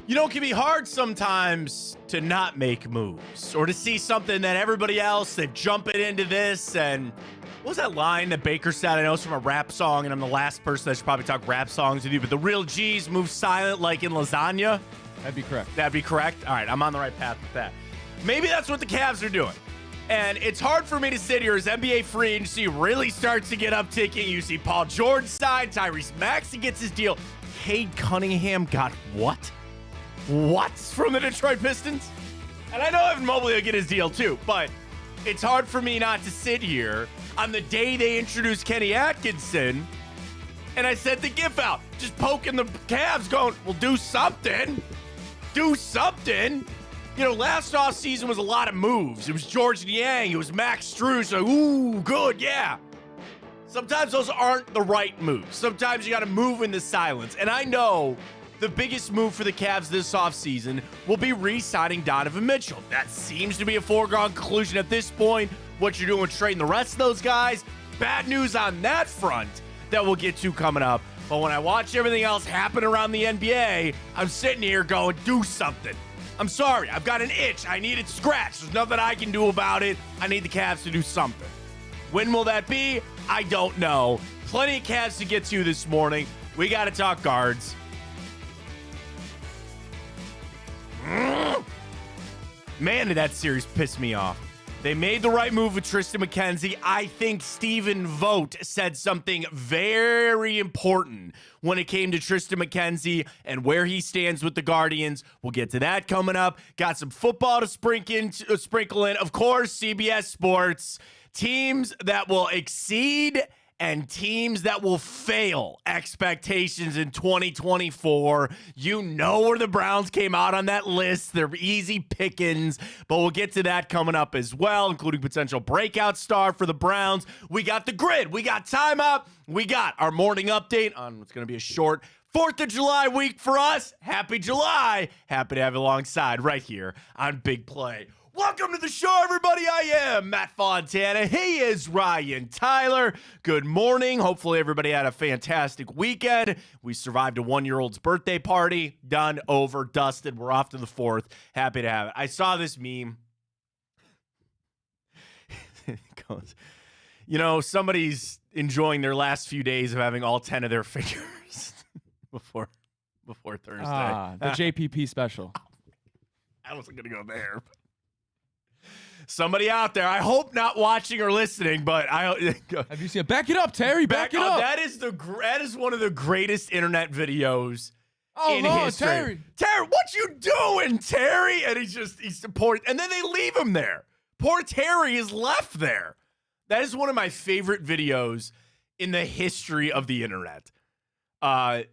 You know, it can be hard sometimes to not make moves or to see something that everybody else, they're jumping into this. And what was that line that Baker said? I know it's from a rap song, and I'm the last person that should probably talk rap songs with you, but the real G's move silent like in lasagna. That'd be correct. That'd be correct? All right, I'm on the right path with that. Maybe that's what the Cavs are doing. And it's hard for me to sit here as NBA free agency really starts to get upticking. You see Paul George sign, Tyrese Maxey gets his deal. Cade Cunningham got what? What from the Detroit Pistons? And I know Evan Mobley will get his deal too, but it's hard for me not to sit here on the day they introduced Kenny Atkinson and I sent the gif out, just poking the Cavs going, well, do something. Do something. You know, last offseason was a lot of moves. It was George Niang. It was Max Strus. Like, ooh, good, yeah. Sometimes those aren't the right moves. Sometimes you got to move in the silence. And I know the biggest move for the Cavs this offseason will be re-signing Donovan Mitchell. That seems to be a foregone conclusion at this point. What you're doing with trading the rest of those guys, bad news on that front that we'll get to coming up. But when I watch everything else happen around the NBA, I'm sitting here going, do something. I'm sorry, I've got an itch. I need it scratched. There's nothing I can do about it. I need the Cavs to do something. When will that be? I don't know. Plenty of Cavs to get to this morning. We got to talk guards. Man, did that series piss me off. They made the right move with Tristan McKenzie. I think Stephen Vogt said something very important when it came to Tristan McKenzie and where he stands with the Guardians. We'll get to that coming up. Got some football to sprinkle in. Of course, CBS Sports. Teams that will exceed and teams that will fail expectations in 2024. You know where the Browns came out on that list. They're easy pickings, but we'll get to that coming up as well, including potential breakout star for the Browns. We got the grid. We got timeout. We got our morning update on what's going to be a short 4th of July week for us. Happy July. Happy to have it alongside right here on Big Play. Welcome to the show, everybody. I am Matt Fontana. He is Ryan Tyler. Good morning. Hopefully everybody had a fantastic weekend. We survived a 1-year-old's birthday party. Done, over, dusted. We're off to the 4th. Happy to have it. I saw this meme. It goes, you know, somebody's enjoying their last few days of having all 10 of their fingers before Thursday. The JPP special. I wasn't going to go there. Somebody out there, I hope not watching or listening, but have you seen it? Back it up, Terry. Back it up. That is one of the greatest internet videos in history. Terry, what you doing, Terry? And he's poor, and then they leave him there. Poor Terry is left there. That is one of my favorite videos in the history of the internet. I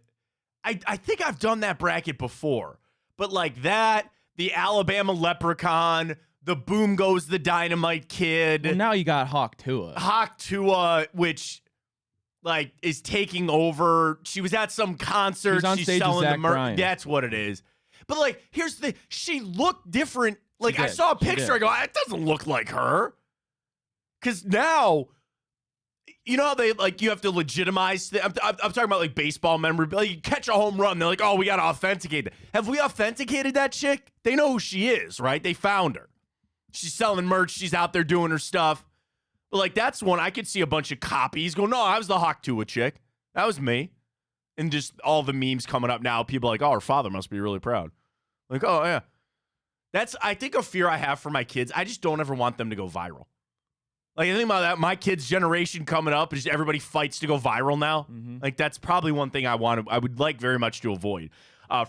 think I've done that bracket before, but like that, the Alabama leprechaun. The boom goes the dynamite kid. Well, now you got Hawk Tua. Which, like, is taking over. She was at some concert. She's on stage with Zach Bryan. That's what it is. But, like, here's the thing. She looked different. Like, I saw a picture. I go, it doesn't look like her. Because now, you know how they, like, you have to legitimize. I'm talking about, like, baseball memorabilia. You catch a home run. They're like, oh, we got to authenticate that. Have we authenticated that chick? They know who she is, right? They found her. She's selling merch. She's out there doing her stuff. But, like, that's one I could see a bunch of copies go, no, I was the Hawk Tua chick. That was me. And just all the memes coming up now. People are like, oh, her father must be really proud. Like, oh, yeah. That's, I think, a fear I have for my kids. I just don't ever want them to go viral. Like, I think about that. My kids' generation coming up, is everybody fights to go viral now. Mm-hmm. Like, that's probably one thing I would like very much to avoid.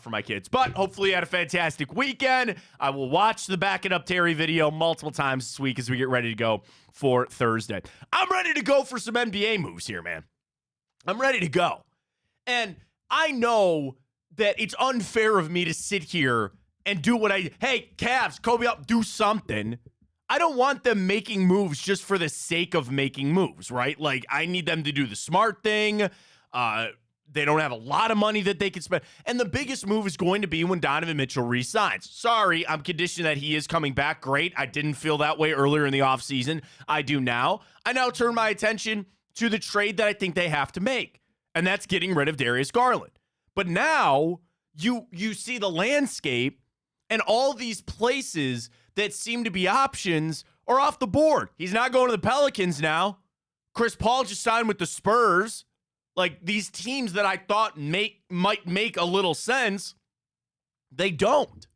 For my kids. But hopefully you had a fantastic weekend. I will watch the Back It Up Terry video multiple times this week as we get ready to go for Thursday. I'm ready to go for some NBA moves here, man. I'm ready to go. And I know that it's unfair of me to sit here and do what hey, Cavs, Kobe up, do something. I don't want them making moves just for the sake of making moves, right? Like, I need them to do the smart thing. They don't have a lot of money that they can spend. And the biggest move is going to be when Donovan Mitchell re-signs. Sorry, I'm conditioned that he is coming back. Great. I didn't feel that way earlier in the offseason. I do now. I now turn my attention to the trade that I think they have to make, and that's getting rid of Darius Garland. But now you see the landscape, and all these places that seem to be options are off the board. He's not going to the Pelicans now. Chris Paul just signed with the Spurs. Like, these teams that I thought might make a little sense, they don't.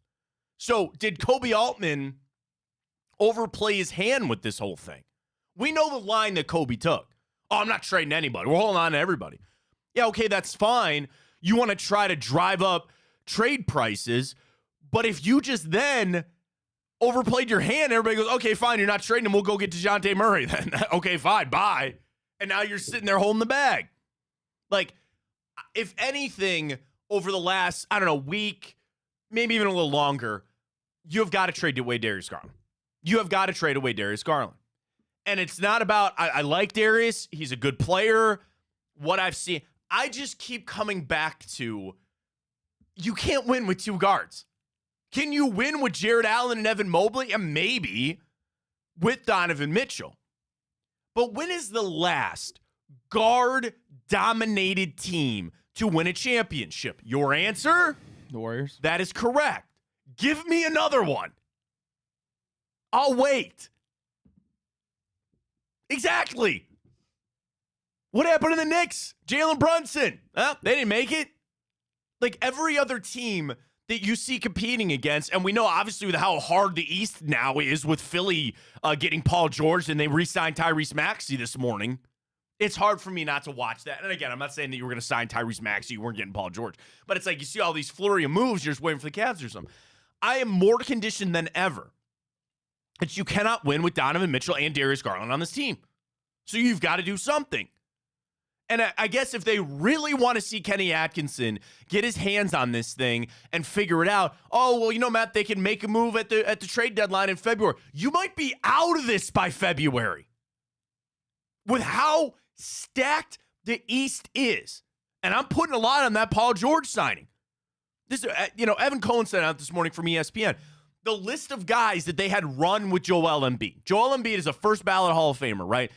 So did Kobe Altman overplay his hand with this whole thing? We know the line that Kobe took. Oh, I'm not trading anybody. We're holding on to everybody. Yeah, okay, that's fine. You want to try to drive up trade prices, but if you just then overplayed your hand, everybody goes, okay, fine, you're not trading him. We'll go get DeJounte Murray then. Okay, fine, bye. And now you're sitting there holding the bag. Like, if anything, over the last, I don't know, week, maybe even a little longer, you have got to trade away Darius Garland. You have got to trade away Darius Garland. And it's not about, I like Darius. He's a good player. What I've seen, I just keep coming back to, you can't win with two guards. Can you win with Jared Allen and Evan Mobley? And maybe with Donovan Mitchell. But when is the last guard-dominated team to win a championship? Your answer? The Warriors. That is correct. Give me another one. I'll wait. Exactly. What happened to the Knicks? Jalen Brunson. They didn't make it. Like, every other team that you see competing against, and we know obviously with how hard the East now is with Philly getting Paul George, and they re-signed Tyrese Maxey this morning. It's hard for me not to watch that. And again, I'm not saying that you were going to sign Tyrese Maxey, you weren't getting Paul George. But it's like you see all these flurry of moves, you're just waiting for the Cavs or something. I am more conditioned than ever that you cannot win with Donovan Mitchell and Darius Garland on this team. So you've got to do something. And I guess if they really want to see Kenny Atkinson get his hands on this thing and figure it out, oh, well, you know, Matt, they can make a move at the trade deadline in February. You might be out of this by February. With how stacked the East is. And I'm putting a lot on that Paul George signing. This, Evan Cohen said out this morning from ESPN, the list of guys that they had run with Joel Embiid. Joel Embiid is a first ballot Hall of Famer, right?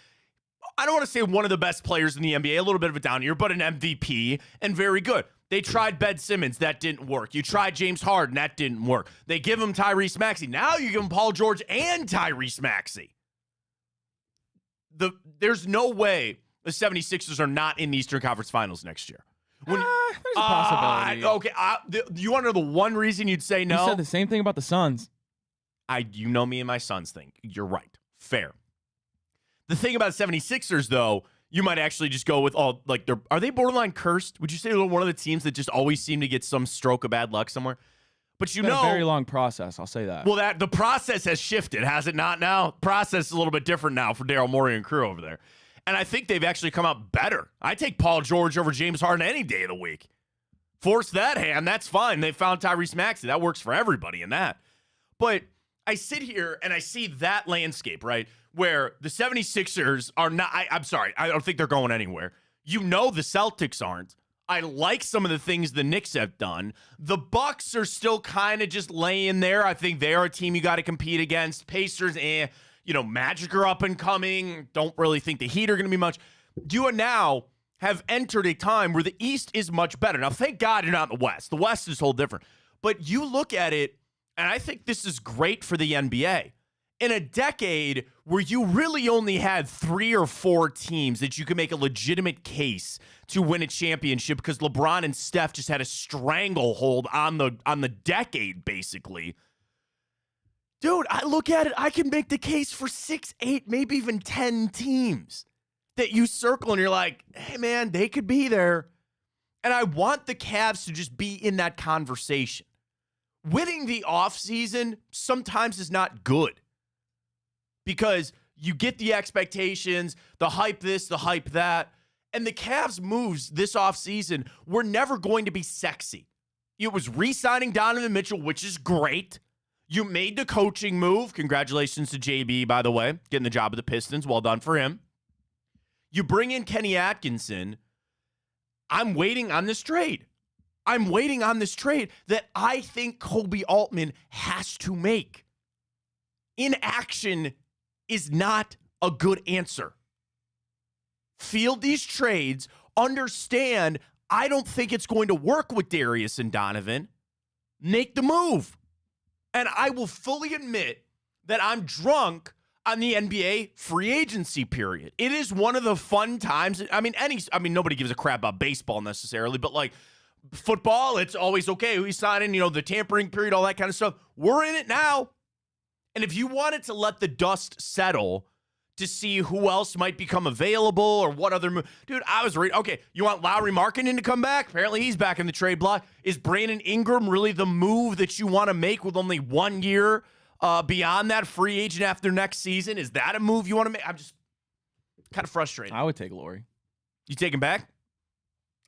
I don't want to say one of the best players in the NBA, a little bit of a down year, but an MVP and very good. They tried Ben Simmons. That didn't work. You tried James Harden. That didn't work. They give him Tyrese Maxey. Now you give him Paul George and Tyrese Maxey. There's no way the 76ers are not in the Eastern Conference Finals next year. There's a possibility. Okay, you want to know the one reason you'd say no? You said the same thing about the Suns. You know me and my Suns thing. You're right. Fair. The thing about 76ers, though, you might actually just go with are they borderline cursed? Would you say they're one of the teams that just always seem to get some stroke of bad luck somewhere? But it's been a very long process, I'll say that. Well, the process has shifted, has it not now? Process is a little bit different now for Daryl Morey and crew over there. And I think they've actually come out better. I take Paul George over James Harden any day of the week. Force that hand, that's fine. They found Tyrese Maxey. That works for everybody in that. But I sit here and I see that landscape, right, where the 76ers are not, I'm sorry, I don't think they're going anywhere. You know the Celtics aren't. I like some of the things the Knicks have done. The Bucks are still kind of just laying there. I think they are a team you got to compete against. Pacers, Magic are up and coming. Don't really think the Heat are going to be much. You now have entered a time where the East is much better. Now, thank God you're not in the West. The West is whole different. But you look at it, and I think this is great for the NBA. In a decade where you really only had 3 or 4 teams that you could make a legitimate case to win a championship because LeBron and Steph just had a stranglehold on the decade, basically. Dude, I look at it, I can make the case for 6, 8, maybe even 10 teams that you circle and you're like, hey, man, they could be there. And I want the Cavs to just be in that conversation. Winning the offseason sometimes is not good because you get the expectations, the hype this, the hype that, and the Cavs' moves this offseason were never going to be sexy. It was re-signing Donovan Mitchell, which is great. You made the coaching move. Congratulations to JB, by the way, getting the job of the Pistons. Well done for him. You bring in Kenny Atkinson. I'm waiting on this trade. I'm waiting on this trade that I think Kobe Altman has to make. Inaction is not a good answer. Field these trades. Understand I don't think it's going to work with Darius and Donovan. Make the move. And I will fully admit that I'm drunk on the NBA free agency period. It is one of the fun times. I mean, nobody gives a crap about baseball necessarily, but like football, it's always okay. We sign in, the tampering period, all that kind of stuff. We're in it now. And if you wanted to let the dust settle to see who else might become available or what other move. Dude, I was reading. Okay, you want Lowry Markkanen to come back? Apparently he's back in the trade block. Is Brandon Ingram really the move that you want to make with only 1 year beyond that free agent after next season? Is that a move you want to make? I'm just kind of frustrated. I would take Lowry. You take him back?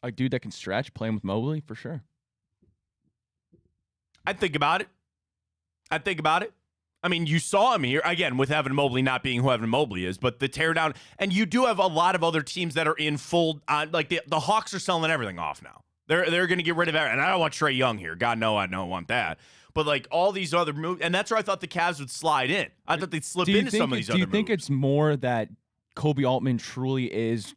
A dude that can stretch, playing with Mobley, for sure. I'd think about it. I mean, you saw him here, again, with Evan Mobley not being who Evan Mobley is, but the teardown, and you do have a lot of other teams that are in full, like the Hawks are selling everything off now. They're going to get rid of everything. And I don't want Trae Young here. God, no, I don't want that. But like all these other moves, and that's where I thought the Cavs would slide in. I thought they'd slip into some of these other moves. Do you think it's more that Kobe Altman truly is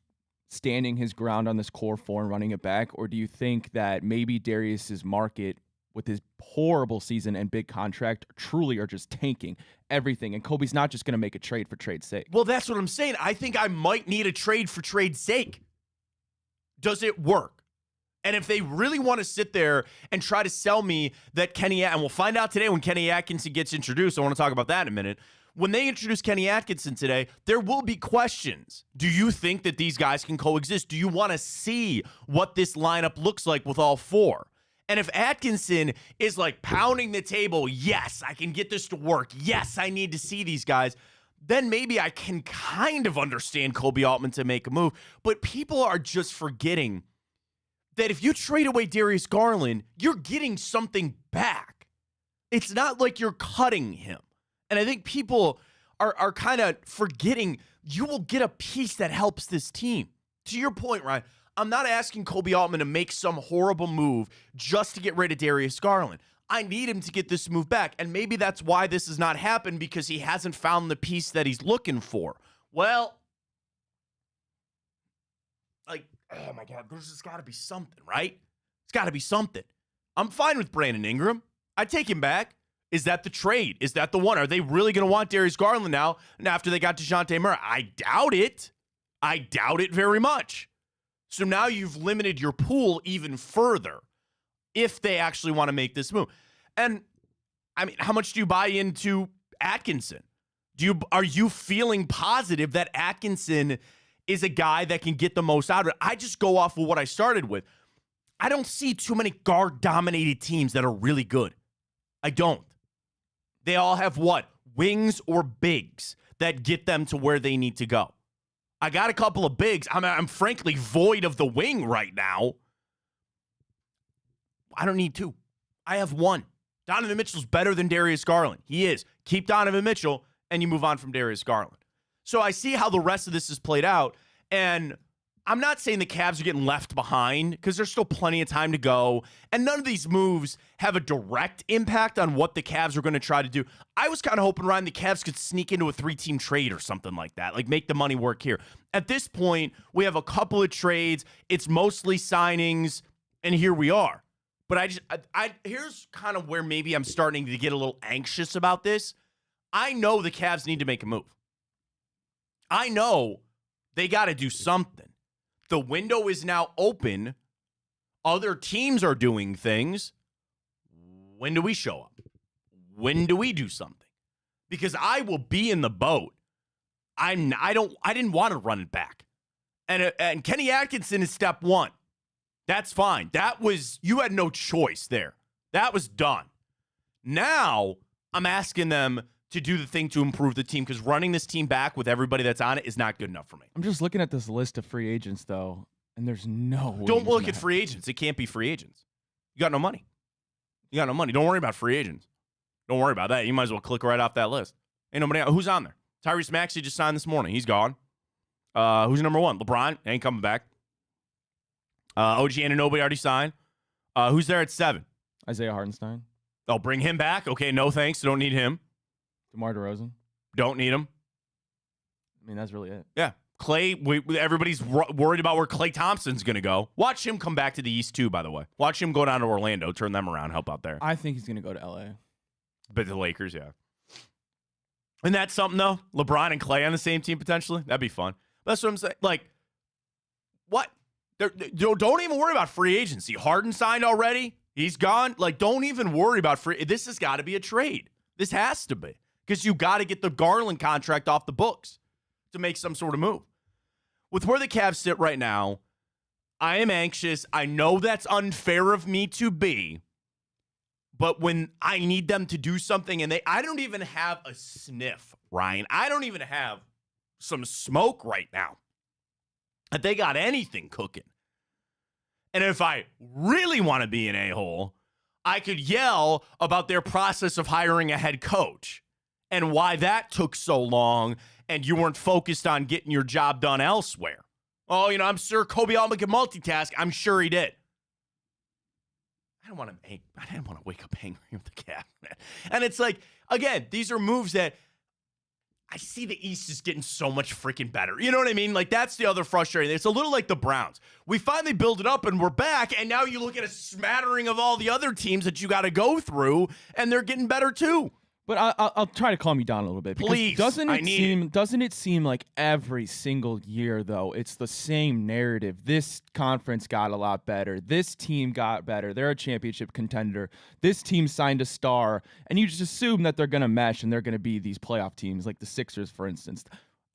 standing his ground on this core four and running it back, or do you think that maybe Darius's market with his horrible season and big contract truly are just tanking everything, and Kobe's not just going to make a trade for trade's sake? Well, that's what I'm saying. I think I might need a trade for trade's sake. Does it work? And if they really want to sit there and try to sell me that and we'll find out today when Kenny Atkinson gets introduced. I want to talk about that in a minute. When they introduce Kenny Atkinson today, there will be questions. Do you think that these guys can coexist? Do you want to see what this lineup looks like with all four? And if Atkinson is like pounding the table, yes, I can get this to work. Yes, I need to see these guys. Then maybe I can kind of understand Kobe Altman to make a move. But people are just forgetting that if you trade away Darius Garland, you're getting something back. It's not like you're cutting him. And I think people are kind of forgetting you will get a piece that helps this team. To your point, Ryan, I'm not asking Kobe Altman to make some horrible move just to get rid of Darius Garland. I need him to get this move back. And maybe that's why this has not happened, because he hasn't found the piece that he's looking for. Well, like, oh my God, there's just got to be something, right? It's got to be something. I'm fine with Brandon Ingram. I'd take him back. Is that the trade? Is that the one? Are they really going to want Darius Garland now and after they got DeJounte Murray? I doubt it. I doubt it very much. So now you've limited your pool even further if they actually want to make this move. And, I mean, how much do you buy into Atkinson? Are you feeling positive that Atkinson is a guy that can get the most out of it? I just go off of what I started with. I don't see too many guard-dominated teams that are really good. I don't. They all have what? Wings or bigs that get them to where they need to go. I got a couple of bigs. I'm frankly void of the wing right now. I don't need two. I have one. Donovan Mitchell's better than Darius Garland. He is. Keep Donovan Mitchell, and you move on from Darius Garland. So I see how the rest of this is played out, and I'm not saying the Cavs are getting left behind because there's still plenty of time to go, and none of these moves have a direct impact on what the Cavs are going to try to do. I was kind of hoping, Ryan, the Cavs could sneak into a 3-team trade or something like that, like make the money work here. At this point, we have a couple of trades. It's mostly signings, and here we are. But here's kind of where maybe I'm starting to get a little anxious about this. I know the Cavs need to make a move. I know they got to do something. The window is now open. Other teams are doing things. When do we show up? When do we do something? Because I will be in the boat. I didn't want to run it back. And Kenny Atkinson is step one. That's fine. You had no choice there. That was done. Now I'm asking them to do the thing to improve the team, because running this team back with everybody that's on it is not good enough for me. I'm just looking at this list of free agents, though, and there's no way. Don't look at free agents. It can't be free agents. You got no money. Don't worry about free agents. Don't worry about that. You might as well click right off that list. Ain't nobody. Who's on there? Tyrese Maxey just signed this morning. He's gone. Who's number one? LeBron ain't coming back. OG Anunoby already signed. Who's there at 7? Isaiah Hartenstein. Oh, bring him back? Okay, no thanks. Don't need him. DeMar DeRozan. Don't need him. I mean, that's really it. Yeah. Everybody's worried about where Klay Thompson's going to go. Watch him come back to the East, too, by the way. Watch him go down to Orlando, turn them around, help out there. I think he's going to go to L.A. But the Lakers, yeah. And that's something, though? LeBron and Klay on the same team, potentially? That'd be fun. That's what I'm saying. Like, what? Don't even worry about free agency. Harden signed already. He's gone. Like, don't even worry about free. This has got to be a trade. This has to be. Because you got to get the Garland contract off the books to make some sort of move. With where the Cavs sit right now, I am anxious. I know that's unfair of me to be. But when I need them to do something, and I don't even have a sniff, Ryan. I don't even have some smoke right now that they got anything cooking. And if I really want to be an a-hole, I could yell about their process of hiring a head coach and why that took so long and you weren't focused on getting your job done elsewhere. Oh, I'm sure Kobe Altman can multitask. I'm sure he did. I didn't want to wake up angry with the Cavs, man. And it's like, again, these are moves that I see the East is getting so much freaking better. You know what I mean? Like, that's the other frustrating. It's a little like the Browns. We finally build it up and we're back, and now you look at a smattering of all the other teams that you got to go through, and they're getting better too. But I'll try to calm you down a little bit. Please, doesn't it seem like every single year, though, it's the same narrative? This conference got a lot better. This team got better. They're a championship contender. This team signed a star. And you just assume that they're going to mesh and they're going to be these playoff teams, like the Sixers, for instance.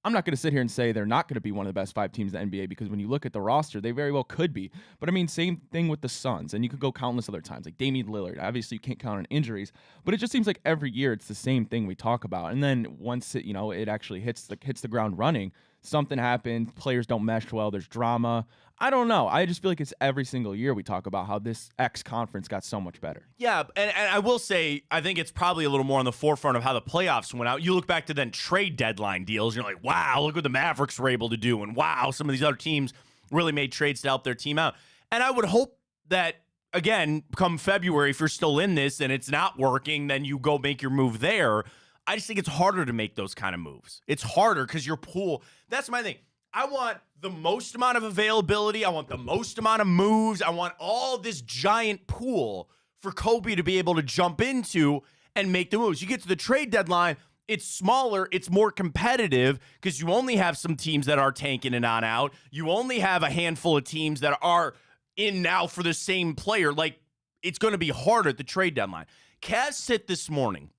I'm not going to sit here and say they're not going to be one of the best 5 teams in the NBA, because when you look at the roster, they very well could be. But I mean, same thing with the Suns, and you could go countless other times, like Damian Lillard. Obviously, you can't count on injuries, but it just seems like every year it's the same thing we talk about. And then once it actually hits the ground running, something happens, players don't mesh well, there's drama. I don't know. I just feel like it's every single year we talk about how this X conference got so much better. Yeah, and I will say, I think it's probably a little more on the forefront of how the playoffs went out. You look back to then trade deadline deals, and you're like, wow, look what the Mavericks were able to do, and wow, some of these other teams really made trades to help their team out. And I would hope that, again, come February, if you're still in this and it's not working, then you go make your move there. I just think it's harder to make those kind of moves. It's harder because your pool, that's my thing. I want the most amount of availability. I want the most amount of moves. I want all this giant pool for Kobe to be able to jump into and make the moves. You get to the trade deadline, it's smaller, it's more competitive because you only have some teams that are tanking and on out. You only have a handful of teams that are in now for the same player. Like, it's going to be harder at the trade deadline. Cavs sit this morning,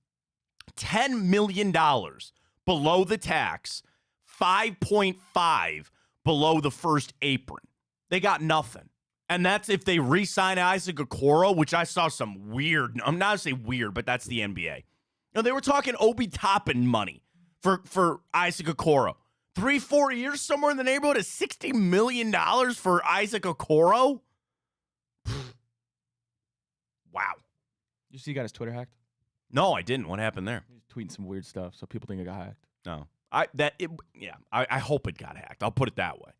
$10 million below the tax, 5.5 below the first apron. They got nothing. And that's if they re-sign Isaac Okoro, which I saw some weird, I'm not going to say weird, but that's the NBA. They were talking Obi Toppin money for Isaac Okoro. 3-4 years, somewhere in the neighborhood of $60 million for Isaac Okoro? Wow. You see he got his Twitter hacked? No, I didn't. What happened there? He's tweeting some weird stuff, so people think it got hacked. No. I hope it got hacked. I'll put it that way.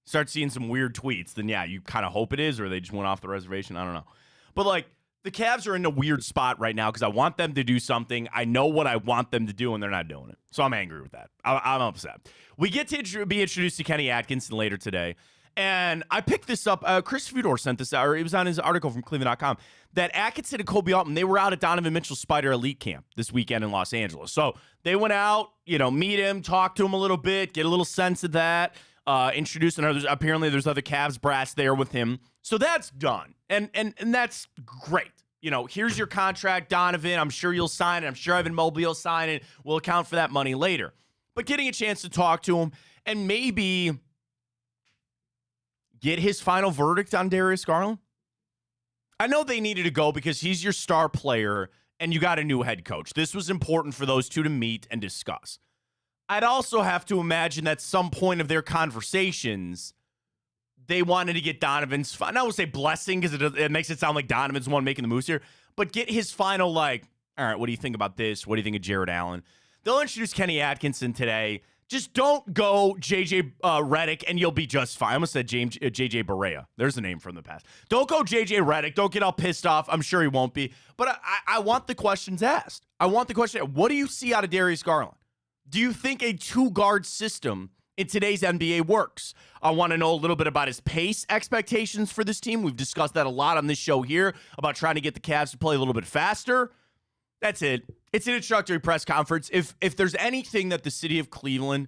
Start seeing some weird tweets, then yeah, you kind of hope it is, or they just went off the reservation. I don't know. But like, the Cavs are in a weird spot right now because I want them to do something. I know what I want them to do, and they're not doing it. So I'm angry with that. I'm upset. We get to be introduced to Kenny Atkinson later today. And I picked this up. Chris Fedor sent this out, or it was on his article from Cleveland.com, that Atkinson and Kobe Altman, they were out at Donovan Mitchell's Spider Elite Camp this weekend in Los Angeles. So they went out, meet him, talk to him a little bit, get a little sense of that, introduce another. Apparently, there's other Cavs brass there with him. So that's done. And that's great. Here's your contract, Donovan. I'm sure you'll sign it. I'm sure Evan Mobley will sign it. We'll account for that money later. But getting a chance to talk to him and maybe get his final verdict on Darius Garland. I know they needed to go because he's your star player and you got a new head coach. This was important for those two to meet and discuss. I'd also have to imagine that some point of their conversations, they wanted to get Donovan's, I don't say blessing because it makes it sound like Donovan's the one making the moves here, but get his final, all right, what do you think about this? What do you think of Jared Allen? They'll introduce Kenny Atkinson today. Just don't go J.J. Redick and you'll be just fine. I almost said J.J. Barea. There's a name from the past. Don't go J.J. Redick. Don't get all pissed off. I'm sure he won't be. But I want the questions asked. I want the question, what do you see out of Darius Garland? Do you think a 2-guard system in today's NBA works. I want to know a little bit about his pace expectations for this team. We've discussed that a lot on this show here about trying to get the Cavs to play a little bit faster. That's it. It's an introductory press conference. If there's anything that the city of Cleveland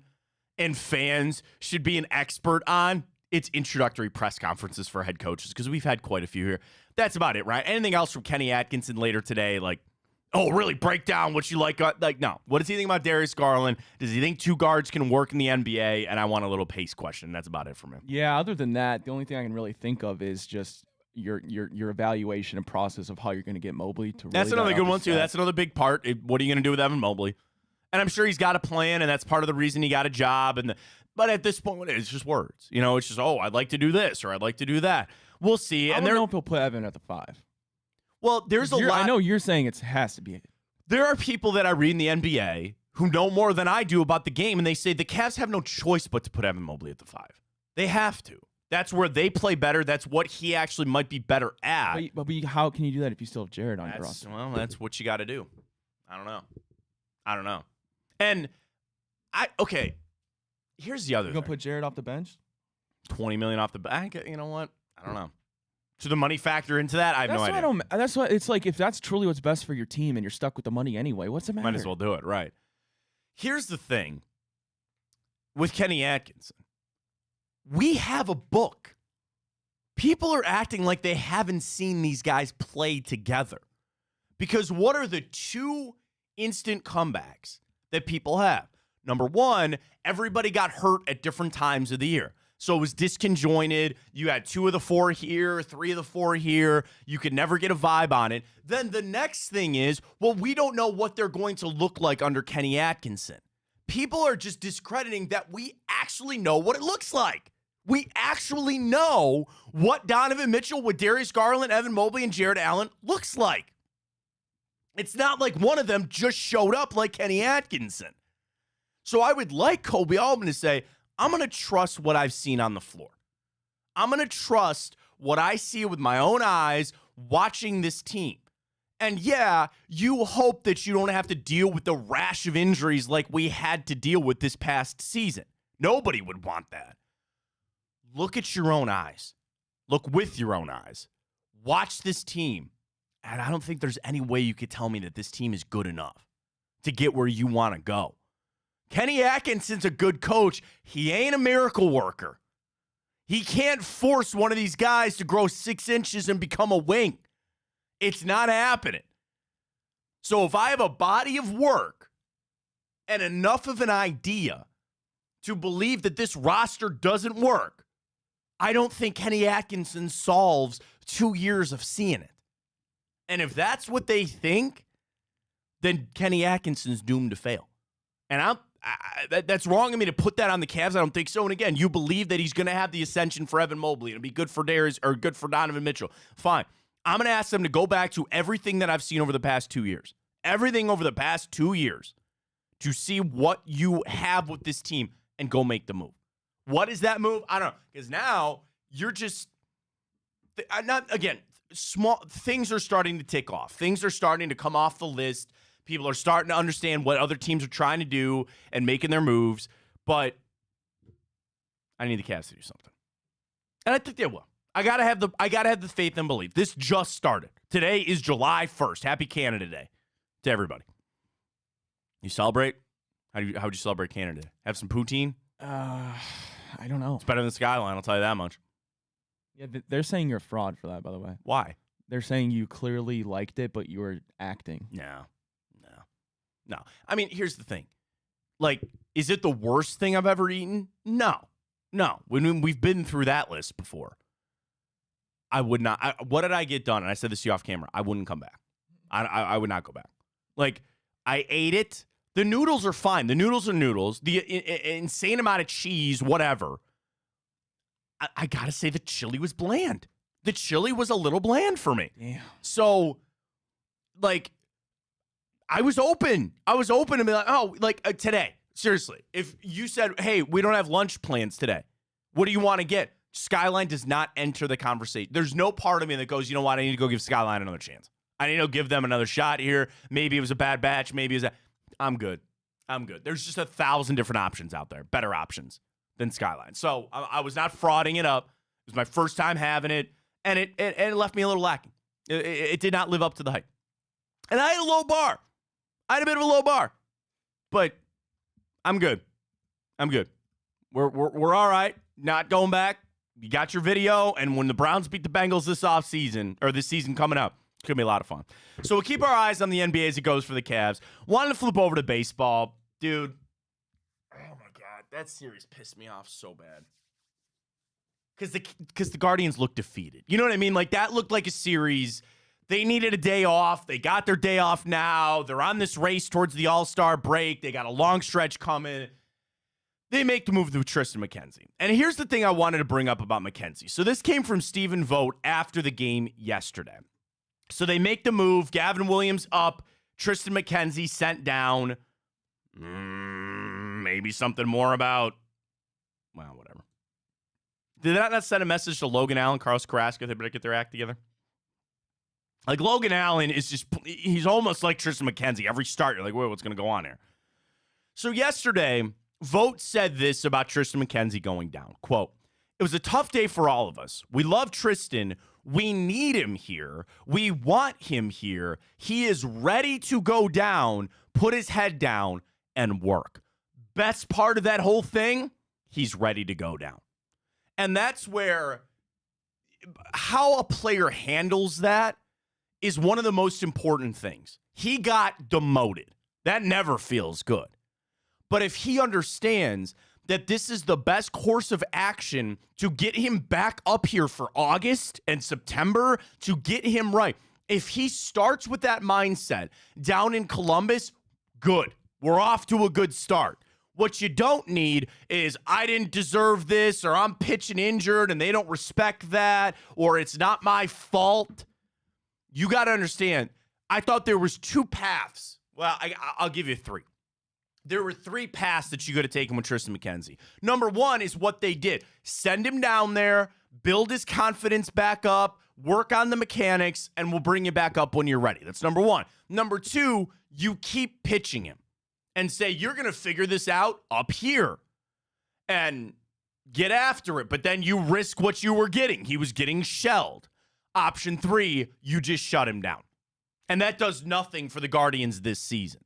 and fans should be an expert on, it's introductory press conferences for head coaches, because we've had quite a few here. That's about it, right? Anything else from Kenny Atkinson later today, like, oh, really break down what you like? Like, no. What does he think about Darius Garland? Does he think two guards can work in the NBA? And I want a little pace question. That's about it from him. Yeah, other than that, the only thing I can really think of is just your evaluation and process of how you're going to get Mobley to. That's really another good one, too. That's another big part. What are you going to do with Evan Mobley? And I'm sure he's got a plan, and that's part of the reason he got a job. But at this point, it's just words. You know, it's just, oh, I'd like to do this or I'd like to do that. We'll see. I don't know if he'll put Evan at the 5. Well, there's a lot. I know you're saying it has to be. There are people that I read in the NBA who know more than I do about the game, and they say the Cavs have no choice but to put Evan Mobley at the 5. They have to. That's where they play better. That's what he actually might be better at. But how can you do that if you still have Jared on your roster? Well, that's what you got to do. I don't know. And okay. Here's the other thing. You're going to put Jared off the bench? $20 million off the bank? You know what? I don't know. To the money factor into that, I have no idea. That's what it's like. If that's truly what's best for your team and you're stuck with the money anyway, what's the matter? Might as well do it, right? Here's the thing with Kenny Atkinson. We have a book. People are acting like they haven't seen these guys play together. Because what are the two instant comebacks that people have? Number one, everybody got hurt at different times of the year. So it was disconjointed. You had 2 of the 4 here, 3 of the 4 here. You could never get a vibe on it. Then the next thing is, well, we don't know what they're going to look like under Kenny Atkinson. People are just discrediting that we actually know what it looks like. We actually know what Donovan Mitchell with Darius Garland, Evan Mobley, and Jared Allen looks like. It's not like one of them just showed up like Kenny Atkinson. So I would like Kobe Altman to say, I'm going to trust what I've seen on the floor. I'm going to trust what I see with my own eyes watching this team. And yeah, you hope that you don't have to deal with the rash of injuries like we had to deal with this past season. Nobody would want that. Look at your own eyes. Look with your own eyes. Watch this team. And I don't think there's any way you could tell me that this team is good enough to get where you want to go. Kenny Atkinson's a good coach. He ain't a miracle worker. He can't force one of these guys to grow 6 inches and become a wing. It's not happening. So if I have a body of work and enough of an idea to believe that this roster doesn't work, I don't think Kenny Atkinson solves 2 years of seeing it. And if that's what they think, then Kenny Atkinson's doomed to fail. And that's wrong of me to put that on the Cavs. I don't think so. And again, you believe that he's going to have the ascension for Evan Mobley and be good for Darius or good for Donovan Mitchell. Fine. I'm going to ask them to go back to everything that I've seen over the past 2 years. Everything over the past 2 years to see what you have with this team and go make the move. What is that move? I don't know. Because now you're just small things are starting to tick off. Things are starting to come off the list. People are starting to understand what other teams are trying to do and making their moves. But I need the Cavs to do something. And I think they will. I gotta have the faith and belief. This just started. Today is July 1st. Happy Canada Day to everybody. You celebrate? How would you celebrate Canada Day? Have some poutine? I don't know. It's better than Skyline, I'll tell you that much. Yeah, they're saying you're a fraud for that, by the way. Why? They're saying you clearly liked it, but you were acting. No. I mean, here's the thing. Like, is it the worst thing I've ever eaten? No. We've been through that list before. I would not. What did I get done? And I said this to you off camera. I wouldn't come back. I would not go back. Like, I ate it. The noodles are fine. The noodles are noodles. The insane amount of cheese, whatever. I got to say the chili was bland. The chili was a little bland for me. Yeah. So, like, I was open. To be like, oh, like today. Seriously, if you said, hey, we don't have lunch plans today, what do you want to get? Skyline does not enter the conversation. There's no part of me that goes, you know what? I need to go give Skyline another chance. I need to give them another shot here. Maybe it was a bad batch. Maybe it was I'm good. There's just 1,000 different options out there. Better options. than Skyline. So I was not frauding it up. It was my first time having it, and it left me a little lacking. It did not live up to the hype. And I had a low bar. I had a bit of a low bar. But I'm good. We're all right. Not going back. You got your video, and when the Browns beat the Bengals this season coming up, it's going to be a lot of fun. So we'll keep our eyes on the NBA as it goes for the Cavs. Wanted to flip over to baseball. Dude, oh my God, that series pissed me off so bad. Because the Guardians looked defeated. You know what I mean? Like, that looked like a series. They needed a day off. They got their day off now. They're on this race towards the All-Star break. They got a long stretch coming. They make the move to Tristan McKenzie. And here's the thing I wanted to bring up about McKenzie. So this came from Stephen Vogt after the game yesterday. So they make the move. Gavin Williams up. Tristan McKenzie sent down. Maybe something more about, well, whatever. Did that not send a message to Logan Allen, Carlos Carrasco? They better get their act together. Like, Logan Allen is just, he's almost like Tristan McKenzie. Every start, you're like, wait, what's going to go on here? So yesterday, Vogt said this about Tristan McKenzie going down. Quote, "It was a tough day for all of us. We love Tristan. We need him here. We want him here. He is ready to go down, put his head down, and work. Best part of that whole thing, he's ready to go down." And that's where how a player handles that is one of the most important things. He got demoted. That never feels good. But if he understands that this is the best course of action to get him back up here for August and September, to get him right, if he starts with that mindset down in Columbus, good. We're off to a good start. What you don't need is, I didn't deserve this, or I'm pitching injured and they don't respect that, or it's not my fault. You got to understand, I thought there was two paths. Well, I'll give you three. There were three paths that you could have taken with Tristan McKenzie. Number one is what they did. Send him down there, build his confidence back up, work on the mechanics, and we'll bring you back up when you're ready. That's number one. Number two, you keep pitching him and say, you're going to figure this out up here and get after it. But then you risk what you were getting. He was getting shelled. Option three, you just shut him down. And that does nothing for the Guardians this season.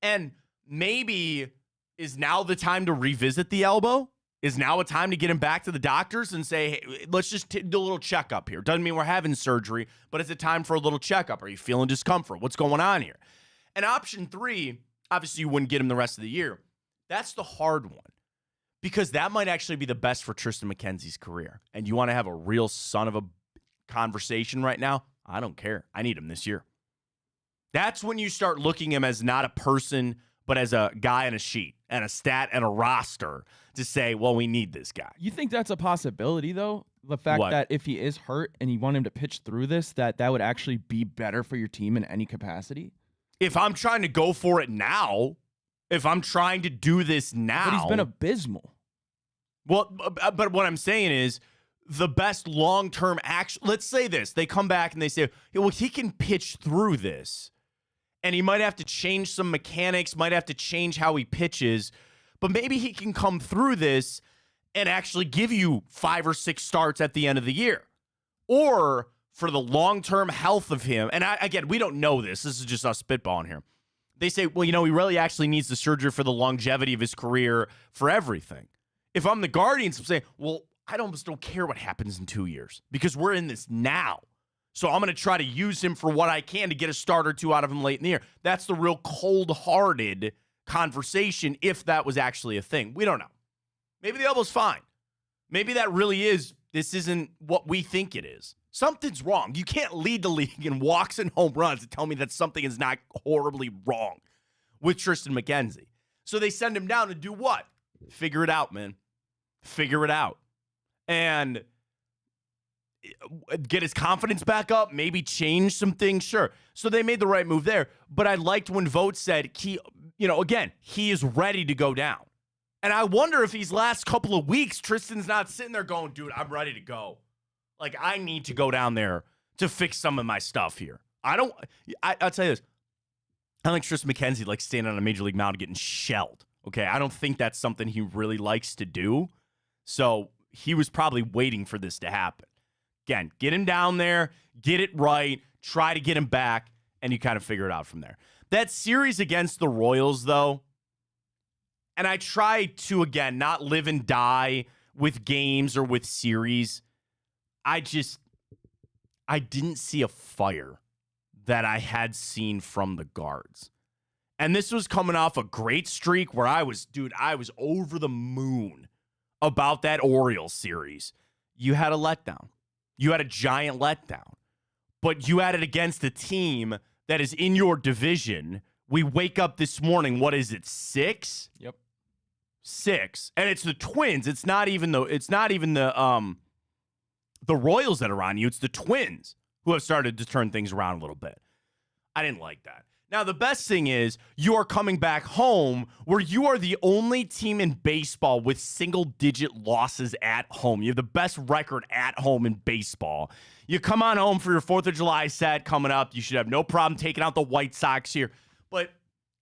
And maybe is now the time to revisit the elbow? Is now a time to get him back to the doctors and say, hey, let's just do a little checkup here. Doesn't mean we're having surgery, but it's a time for a little checkup. Are you feeling discomfort? What's going on here? And option three, obviously you wouldn't get him the rest of the year. That's the hard one, because that might actually be the best for Tristan McKenzie's career. And you want to have a real son of a conversation right now? I don't care. I need him this year. That's when you start looking at him as not a person, but as a guy on a sheet and a stat and a roster to say, well, we need this guy. You think that's a possibility, though? The fact that if he is hurt and you want him to pitch through this, that would actually be better for your team in any capacity? If I'm trying to go for it now, if I'm trying to do this now. But he's been abysmal. Well, but what I'm saying is the best long-term action. Let's say this. They come back and they say, well, he can pitch through this. And he might have to change some mechanics, might have to change how he pitches, but maybe he can come through this and actually give you 5 or 6 starts at the end of the year. Or for the long-term health of him, and again, we don't know this. This is just us spitballing here. They say, well, he really actually needs the surgery for the longevity of his career, for everything. If I'm the Guardians, I'm saying, well, I almost don't care what happens in 2 years because we're in this now. So I'm going to try to use him for what I can to get a start or two out of him late in the year. That's the real cold-hearted conversation, if that was actually a thing. We don't know. Maybe the elbow's fine. Maybe that really is, this isn't what we think it is. Something's wrong. You can't lead the league in walks and home runs and tell me that something is not horribly wrong with Tristan McKenzie. So they send him down to do what? Figure it out, man. Figure it out. And get his confidence back up, maybe change some things, sure. So they made the right move there. But I liked when Vogt said, he is ready to go down. And I wonder if these last couple of weeks, Tristan's not sitting there going, dude, I'm ready to go. Like, I need to go down there to fix some of my stuff here. I'll tell you this. I think Tristan McKenzie, like, standing on a major league mound getting shelled. Okay, I don't think that's something he really likes to do. So he was probably waiting for this to happen. Again, get him down there, get it right, try to get him back, and you kind of figure it out from there. That series against the Royals, though, and I try to, again, not live and die with games or with series. I didn't see a fire that I had seen from the guards. And this was coming off a great streak where I was over the moon about that Orioles series. You had a letdown. You had a giant letdown. But you had it against a team that is in your division. We wake up this morning, what is it, 6? Yep. 6. And it's the Twins. It's not even the Royals that are on you. It's the Twins who have started to turn things around a little bit. I didn't like that. Now, the best thing is you are coming back home where you are the only team in baseball with single-digit losses at home. You have the best record at home in baseball. You come on home for your 4th of July set coming up. You should have no problem taking out the White Sox here. But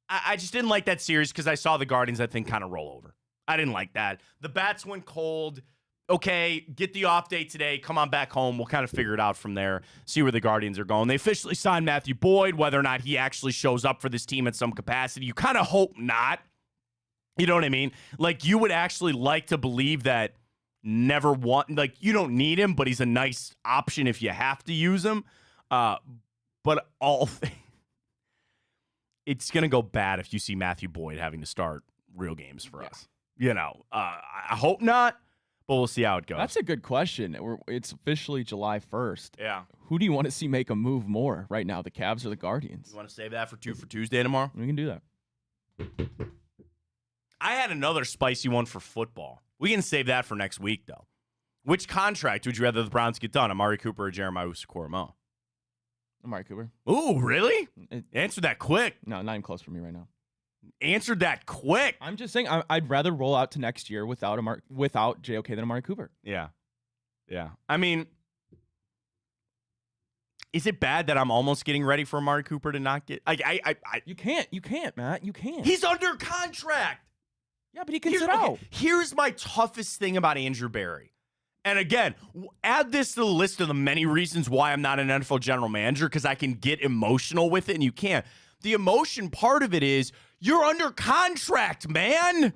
I just didn't like that series because I saw the Guardians, I think, kind of roll over. I didn't like that. The bats went cold. Okay, get the off day today. Come on back home. We'll kind of figure it out from there, see where the Guardians are going. They officially signed Matthew Boyd. Whether or not he actually shows up for this team in some capacity, you kind of hope not. You know what I mean? Like, you would actually like to believe that you don't need him, but he's a nice option if you have to use him. But it's going to go bad if you see Matthew Boyd having to start real games for us. You know, I hope not. But we'll see how it goes. That's a good question. It's officially July 1st. Yeah. Who do you want to see make a move more right now, the Cavs or the Guardians? You want to save that for Tuesday tomorrow? We can do that. I had another spicy one for football. We can save that for next week, though. Which contract would you rather the Browns get done, Amari Cooper or Jeremiah Owusu-Koramoah? Amari Cooper. Ooh, really? Answer that quick. No, not even close for me right now. Answered that quick. I'm just saying I'd rather roll out to next year without JOK than Amari Cooper. Yeah. I mean, is it bad that I'm almost getting ready for Amari Cooper to not get? You can't, Matt. You can't. He's under contract. Yeah, but he can sit out. Here's my toughest thing about Andrew Berry. And again, add this to the list of the many reasons why I'm not an NFL general manager, because I can get emotional with it, and you can't. The emotion part of it is you're under contract, man.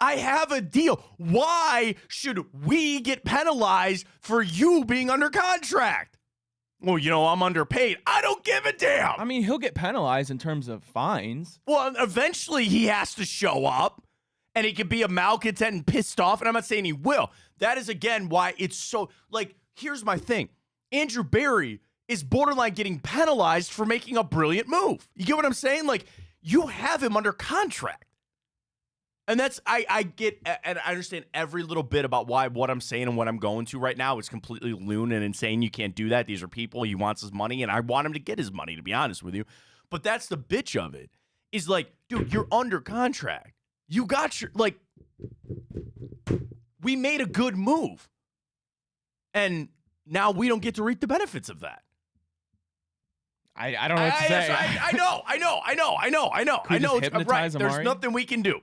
I have a deal. Why should we get penalized for you being under contract? Well, I'm underpaid. I don't give a damn. I mean, he'll get penalized in terms of fines. Well, eventually he has to show up, and he could be a malcontent and pissed off, and I'm not saying he will. That is, again, why it's so, here's my thing. Andrew Berry is borderline getting penalized for making a brilliant move. You get what I'm saying? You have him under contract. And that's, I get, and I understand every little bit about what I'm saying and what I'm going to right now is completely loon and insane. You can't do that. These are people. He wants his money, and I want him to get his money, to be honest with you. But that's the bitch of it. Is dude, you're under contract. You got your, we made a good move. And now we don't get to reap the benefits of that. I don't know what to say. I know. It's right. There's nothing we can do.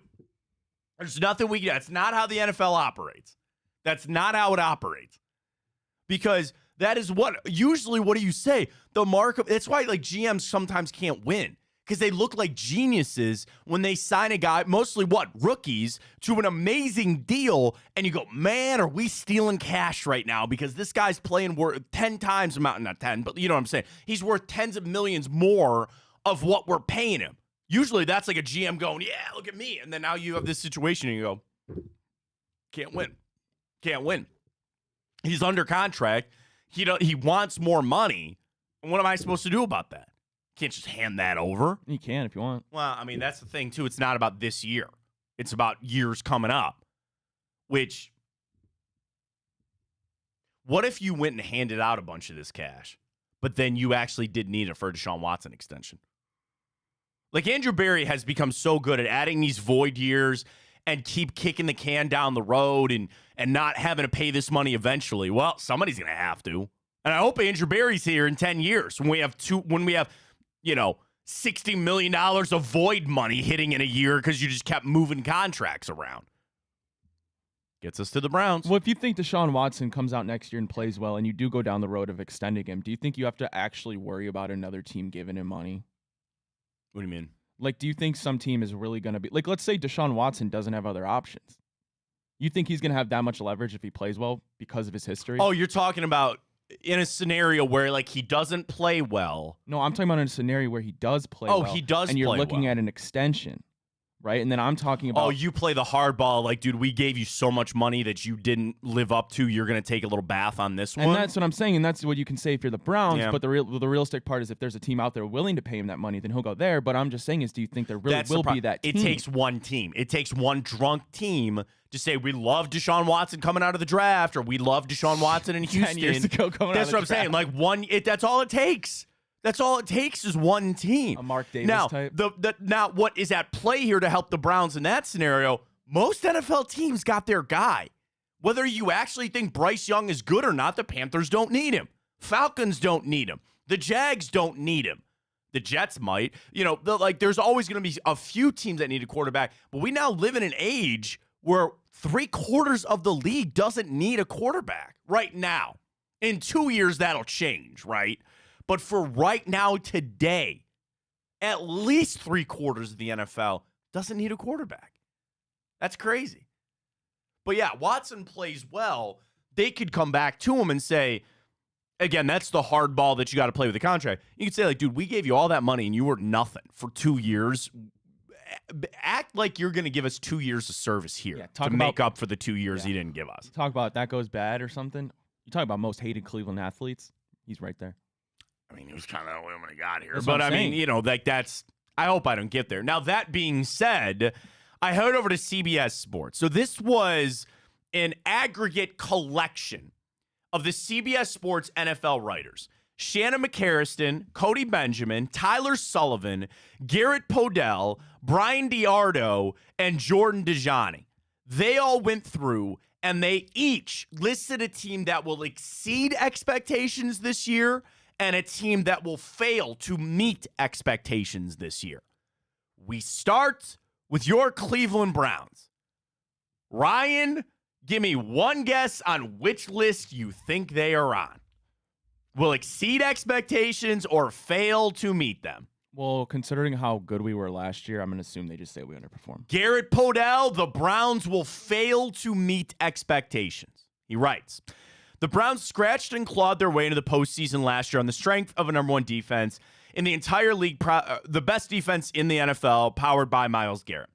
There's nothing we can do. That's not how the NFL operates. That's not how it operates. Because that is what do you say? The markup. That's why GMs sometimes can't win. Because they look like geniuses when they sign a guy, mostly rookies, to an amazing deal, and you go, man, are we stealing cash right now? Because this guy's playing worth 10 times amount, not 10, but you know what I'm saying. He's worth tens of millions more of what we're paying him. Usually that's like a GM going, yeah, look at me. And then now you have this situation and you go, can't win. He's under contract. He wants more money. And what am I supposed to do about that? Can't just hand that over. You can if you want. Well, I mean, that's the thing, too. It's not about this year. It's about years coming up. Which, what if you went and handed out a bunch of this cash, but then you actually did need it for a Deshaun Watson extension? Andrew Berry has become so good at adding these void years and keep kicking the can down the road and not having to pay this money eventually. Well, somebody's going to have to. And I hope Andrew Berry's here in 10 years when we have $60 million of void money hitting in a year because you just kept moving contracts around. Gets us to the Browns. Well, if you think Deshaun Watson comes out next year and plays well and you do go down the road of extending him, do you think you have to actually worry about another team giving him money? What do you mean? Like, do you think some team is really going to be... Like, let's say Deshaun Watson doesn't have other options. You think he's going to have that much leverage if he plays well because of his history? Oh, you're talking about in a scenario where, like, he doesn't play well. No, I'm talking about in a scenario where he does play well. Oh, he does play well. And you're looking at an extension. Right? And then I'm talking about... Oh, you play the hardball. Like, dude, we gave you so much money that you didn't live up to. You're going to take a little bath on this one. And that's what I'm saying. And that's what you can say if you're the Browns. Yeah. But the realistic part is if there's a team out there willing to pay him that money, then he'll go there. But I'm just saying is, do you think there really will be that team? It takes one team. It takes one drunk team to say, we love Deshaun Watson coming out of the draft, or we love Deshaun Watson in Houston. 10 years ago coming out of the draft. That's what I'm saying. Like, that's all it takes. That's all it takes is one team. A Mark Davis type. Now, what is at play here to help the Browns in that scenario? Most NFL teams got their guy. Whether you actually think Bryce Young is good or not, the Panthers don't need him. Falcons don't need him. The Jags don't need him. The Jets might. You know, there's always going to be a few teams that need a quarterback. But we now live in an age where 3/4 of the league doesn't need a quarterback right now. In 2 years, that'll change, right? But for right now, today, at least 3/4 of the NFL doesn't need a quarterback. That's crazy. But yeah, Watson plays well. They could come back to him and say, again, that's the hard ball that you got to play with the contract. You could say, like, dude, we gave you all that money and you were nothing for 2 years. Act like you're going to give us 2 years of service here to make up for the 2 years you didn't give us. Talk about that goes bad or something. You talk about most hated Cleveland athletes. He's right there. I mean, it was kind of when I got here. But I mean, you know, like I hope I don't get there. Now, that being said, I head over to CBS Sports. So this was an aggregate collection of the CBS Sports NFL writers. Shannon McCarriston, Cody Benjamin, Tyler Sullivan, Garrett Podell, Brian Diardo, and Jordan Dejani. They all went through and they each listed a team that will exceed expectations this year and a team that will fail to meet expectations this year. We start with your Cleveland Browns. Ryan, give me one guess on which list you think they are on. Will exceed expectations or fail to meet them? Well, considering how good we were last year, I'm going to assume they just say we underperformed. Garrett Podell, the Browns will fail to meet expectations. He writes, the Browns scratched and clawed their way into the postseason last year on the strength of a number one defense in the entire league, the best defense in the NFL, powered by Myles Garrett.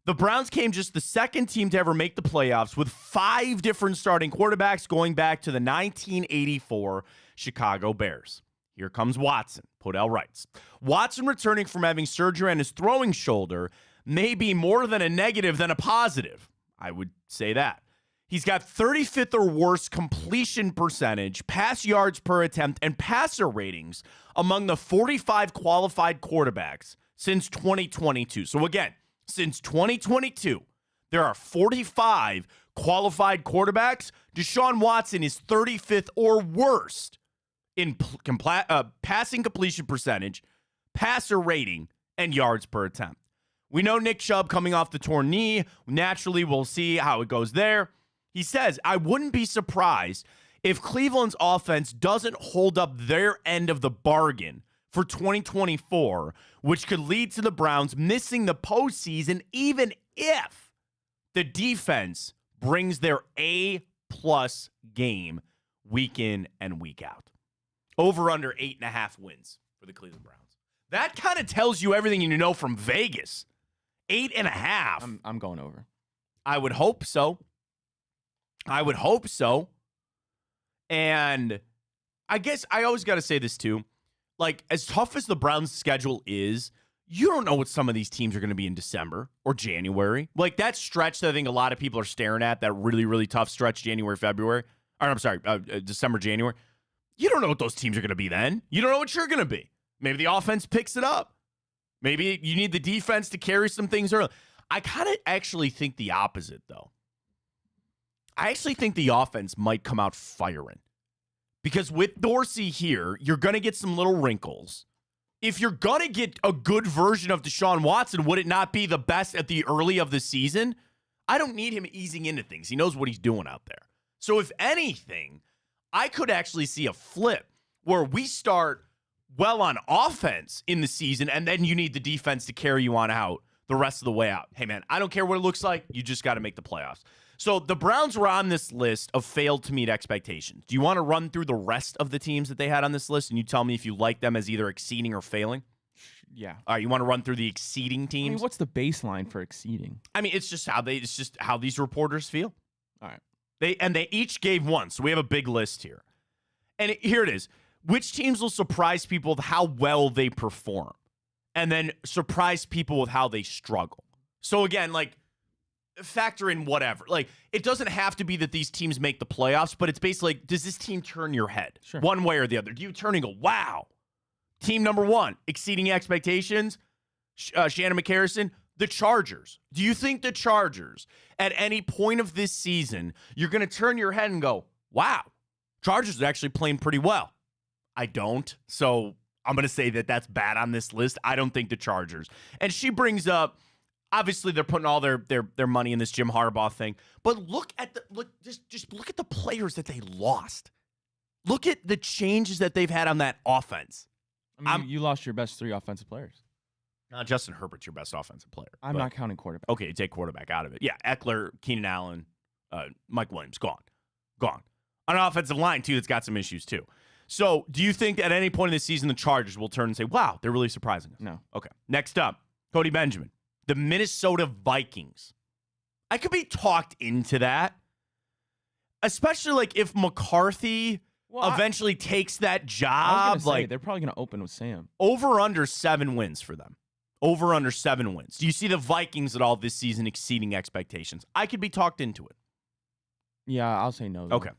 The Browns came just the second team to ever make the playoffs with 5 different starting quarterbacks going back to the 1984 Chicago Bears. Here comes Watson. Podell writes, Watson returning from having surgery on his throwing shoulder may be more than a negative than a positive. I would say that. He's got 35th or worse completion percentage, pass yards per attempt, and passer ratings among the 45 qualified quarterbacks since 2022. So again, since 2022, there are 45 qualified quarterbacks. Deshaun Watson is 35th or worst in passing completion percentage, passer rating, and yards per attempt. We know Nick Chubb coming off the torn knee. Naturally, we'll see how it goes there. He says, I wouldn't be surprised if Cleveland's offense doesn't hold up their end of the bargain for 2024, which could lead to the Browns missing the postseason even if the defense brings their A-plus game week in and week out. Over under 8.5 wins for the Cleveland Browns. That kind of tells you everything you know from Vegas. 8.5. I'm going over. I would hope so. And I guess I always got to say this too. Like, as tough as the Browns' schedule is, you don't know what some of these teams are going to be in December or January. Like, that stretch that I think a lot of people are staring at, that really, really tough stretch, December, January. You don't know what those teams are going to be then. You don't know what you're going to be. Maybe the offense picks it up. Maybe you need the defense to carry some things early. I kind of actually think the opposite, though. I actually think the offense might come out firing. Because with Dorsey here, you're going to get some little wrinkles. if you're going to get a good version of Deshaun Watson, would it not be the best at the early of the season? I don't need him easing into things. He knows what he's doing out there. So if anything, I could actually see a flip where we start well on offense in the season, and then you need the defense to carry you on out the rest of the way out. Hey, man, I don't care what it looks like. You just got to make the playoffs. So the Browns were on this list of failed to meet expectations. Do you want to run through the rest of the teams that they had on this list, and you tell me if you like them as either exceeding or failing? Yeah. All right, you want to run through the exceeding teams? I mean, what's the baseline for exceeding? I mean, it's just how these reporters feel. All right. They each gave one, so we have a big list here. And here it is. Which teams will surprise people with how well they perform, and then surprise people with how they struggle? So again, like, factor in whatever. Like, it doesn't have to be that these teams make the playoffs, but it's basically like, does this team turn your head one way or the other? Do you turn and go, wow, team number one, exceeding expectations? Shannon McCarrison, the Chargers. Do you think the Chargers, at any point of this season, you're going to turn your head and go, wow, Chargers are actually playing pretty well? I don't. So I'm going to say that that's bad on this list. I don't think the Chargers. And she brings up, obviously they're putting all their money in this Jim Harbaugh thing, but just look at the players that they lost. Look at the changes that they've had on that offense. I mean, you lost your best 3 offensive players. Justin Herbert's your best offensive player. I'm not counting quarterback. Okay, take quarterback out of it. Yeah, Eckler, Keenan Allen, Mike Williams, gone. On an offensive line, too, that's got some issues, too. So do you think at any point in the season the Chargers will turn and say, wow, they're really surprising us? No. Okay. Next up, Cody Benjamin, the Minnesota Vikings. I could be talked into that, especially like if McCarthy eventually takes that job. They're probably going to open with Sam. Over under 7 wins for them. Over under 7 wins. Do you see the Vikings at all this season exceeding expectations? I could be talked into it. Yeah, I'll say no. Though. Okay.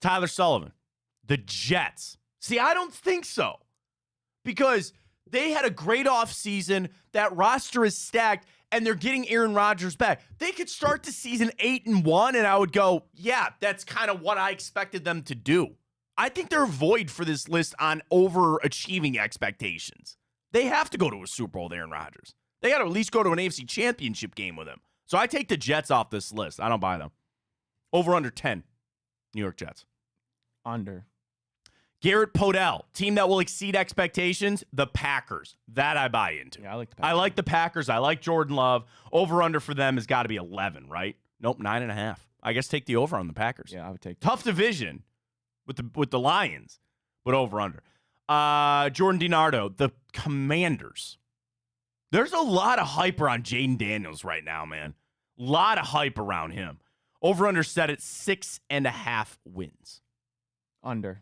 Tyler Sullivan, the Jets. See, I don't think so. Because they had a great offseason. That roster is stacked, and they're getting Aaron Rodgers back. They could start the season 8-1, and I would go, yeah, that's kind of what I expected them to do. I think they're void for this list on overachieving expectations. They have to go to a Super Bowl with Aaron Rodgers. They got to at least go to an AFC Championship game with him. So I take the Jets off this list. I don't buy them. Over under 10, New York Jets. Under. Garrett Podell, team that will exceed expectations, the Packers. That I buy into. Yeah, I like the Packers. I like the Packers. I like Jordan Love. Over under for them has got to be 11, right? Nope, 9.5. I guess take the over on the Packers. Yeah, I would take that. Tough division with the Lions, but over under. Jordan DiNardo, the Commanders. There's a lot of hype around Jaden Daniels right now, man. A lot of hype around him. Over under set at 6.5 wins. Under.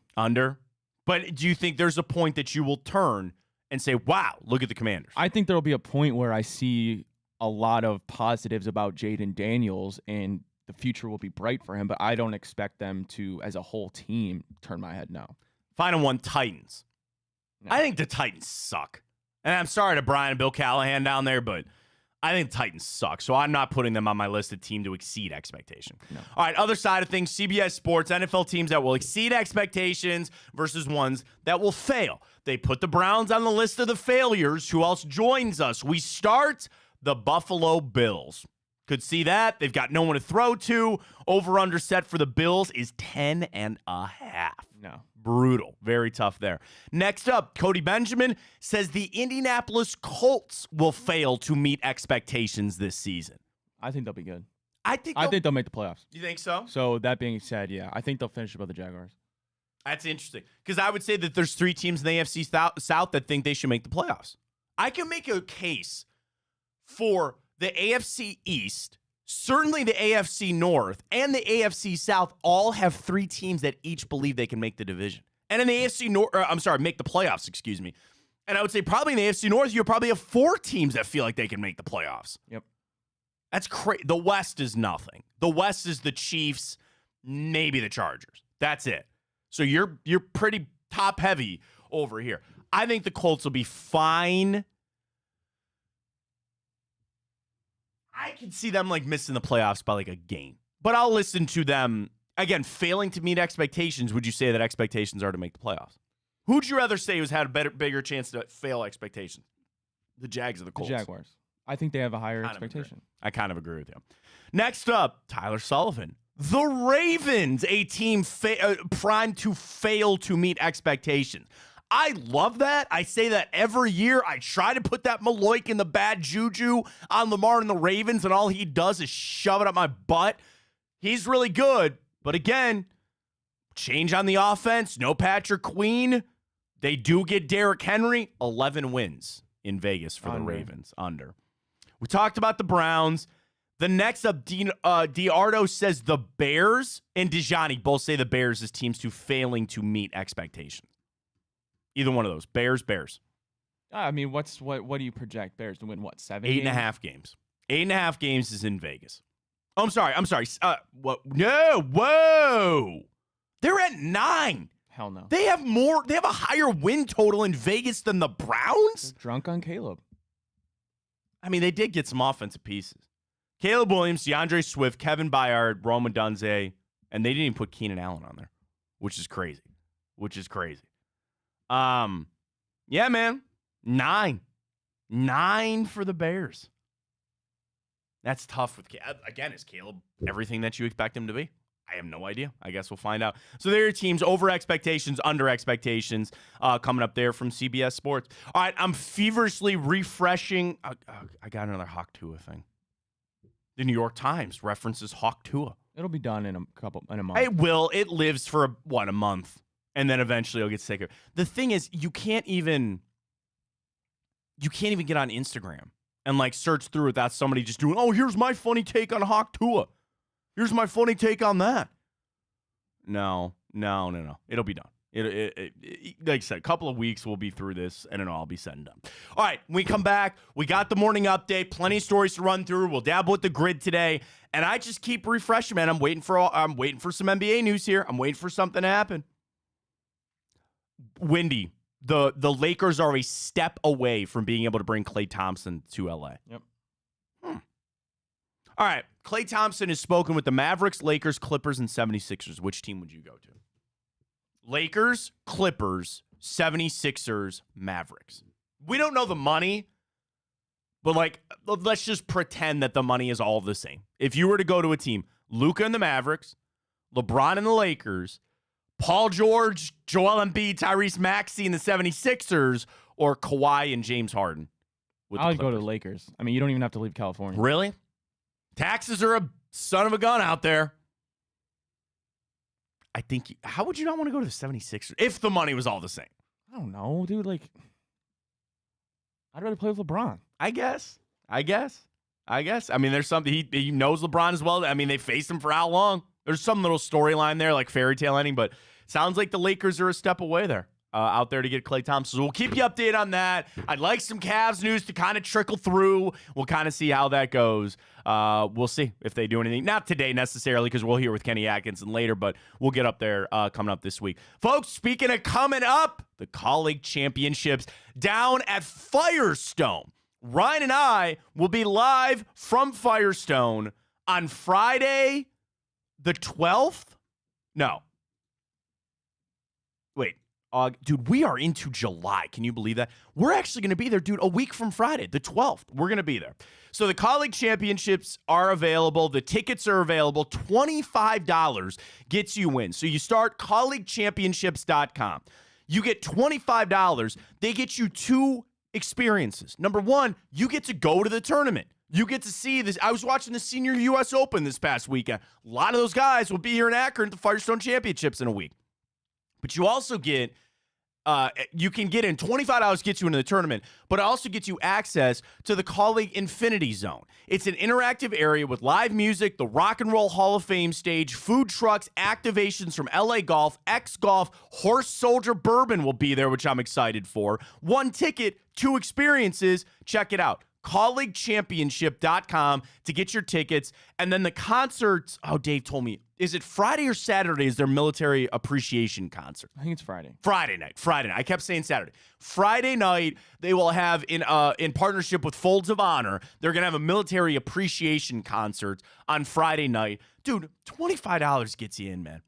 But do you think there's a point that you will turn and say, wow, look at the Commanders? I think there'll be a point where I see a lot of positives about Jaden Daniels and the future will be bright for him, but I don't expect them to, as a whole team, turn my head now. Final one, Titans. No. I think the Titans suck. And I'm sorry to Brian and Bill Callahan down there, but I think the Titans suck. So I'm not putting them on my list of team to exceed expectation. No. All right, other side of things, CBS Sports, NFL teams that will exceed expectations versus ones that will fail. They put the Browns on the list of the failures. Who else joins us? We start the Buffalo Bills. Could see that. They've got no one to throw to. Over-under set for the Bills is 10.5. No. Brutal. Very tough there. Next up, Cody Benjamin says the Indianapolis Colts will fail to meet expectations this season. I think they'll be good. I think they'll make the playoffs. You think so? So that being said, yeah, I think they'll finish above the Jaguars. That's interesting. Because I would say that there's 3 teams in the AFC South that think they should make the playoffs. I can make a case for the AFC East, certainly the AFC North, and the AFC South all have 3 teams that each believe they can make the division. And in the AFC North, make the playoffs, excuse me. And I would say probably in the AFC North, you probably have 4 teams that feel like they can make the playoffs. Yep. That's crazy. The West is nothing. The West is the Chiefs, maybe the Chargers. That's it. So you're pretty top heavy over here. I think the Colts will be fine. I can see them like missing the playoffs by like a game. But I'll listen to them. Again, failing to meet expectations, would you say that expectations are to make the playoffs? Who'd you rather say who's had a bigger chance to fail expectations? The Jags or the Colts? The Jaguars. I think they have a higher expectation. I kind of agree with you. Next up, Tyler Sullivan. The Ravens, a team primed to fail to meet expectations. I love that. I say that every year. I try to put that Maloik in the bad juju on Lamar and the Ravens, and all he does is shove it up my butt. He's really good, but again, change on the offense. No Patrick Queen. They do get Derrick Henry. 11 wins in Vegas for the Ravens. Under. We talked about the Browns. The next up, Diardo says the Bears, and Dejani both say the Bears as teams to failing to meet expectations. Either one of those. Bears. I mean, what do you project Bears to win? What, 7 games? 8.5 games. 8.5 games is in Vegas. Oh, I'm sorry. What? No, whoa. They're at 9. Hell no. They have a higher win total in Vegas than the Browns? They're drunk on Caleb. I mean, they did get some offensive pieces. Caleb Williams, DeAndre Swift, Kevin Byard, Rome Odunze, and they didn't even put Keenan Allen on there, which is crazy. Yeah, man. 9 for the Bears. That's tough with again. Is Caleb everything that you expect him to be? I have no idea. I guess we'll find out. So there are teams over expectations, under expectations, coming up there from CBS Sports. All right, I'm feverishly refreshing. I got another Hawk Tua thing. The New York Times references Hawk Tua. It'll be done in a month. It will. It lives for a month, and then eventually it'll get sick of it. The thing is, you can't even get on Instagram and like search through without somebody just doing, oh, here's my funny take on Hawk Tua. Here's my funny take on that. No. It'll be done. Like I said, a couple of weeks we'll be through this, and it'll all be said and done. All right, when we come back, we got the morning update, plenty of stories to run through. We'll dabble with the grid today, and I just keep refreshing, man. I'm waiting for some NBA news here. I'm waiting for something to happen. Windy, the Lakers are a step away from being able to bring Klay Thompson to LA. Yep. All right, Klay Thompson has spoken with the Mavericks, Lakers, Clippers, and 76ers. Which team would you go to? Lakers, Clippers, 76ers, Mavericks. We don't know the money, but like, let's just pretend that the money is all the same. If you were to go to a team, Luka and the Mavericks, LeBron and the Lakers, Paul George, Joel Embiid, Tyrese Maxey and the 76ers, or Kawhi and James Harden? I would go to the Lakers. I mean, you don't even have to leave California. Really? Taxes are a son of a gun out there. I think, how would you not want to go to the 76ers if the money was all the same? I don't know, dude. Like, I'd rather play with LeBron. I guess. I mean, there's something, he knows LeBron as well. I mean, they faced him for how long? There's some little storyline there, like fairy tale ending, but sounds like the Lakers are a step away there. Out there to get Klay Thompson. So we'll keep you updated on that. I'd like some Cavs news to kind of trickle through. We'll kind of see how that goes. We'll see if they do anything. Not today necessarily, because we'll hear with Kenny Atkinson later, but we'll get up there coming up this week. Folks, speaking of coming up, the Colleague Championships down at Firestone. Ryan and I will be live from Firestone on Friday the 12th. No. Wait. Dude, we are into July. Can you believe that? We're actually going to be there, dude, a week from Friday, the 12th. We're going to be there. So the Colleague Championships are available. The tickets are available. $25 gets you in. So you start colleaguechampionships.com. You get $25. They get you 2 experiences. Number 1, you get to go to the tournament. You get to see this. I was watching the Senior U.S. Open this past weekend. A lot of those guys will be here in Akron at the Firestone Championships in a week. But you also get, you can get in, $25 gets you into the tournament, but it also gets you access to the Colleague Infinity Zone. It's an interactive area with live music, the Rock and Roll Hall of Fame stage, food trucks, activations from LA Golf, X Golf, Horse Soldier Bourbon will be there, which I'm excited for. 1 ticket, 2 experiences. Check it out. colleaguechampionship.com to get your tickets. And then the concerts, oh, Dave told me, is it Friday or Saturday is their military appreciation concert? I think it's Friday. Friday night. I kept saying Saturday. Friday night, they will have, in partnership with Folds of Honor, they're going to have a military appreciation concert on Friday night. Dude, $25 gets you in, man.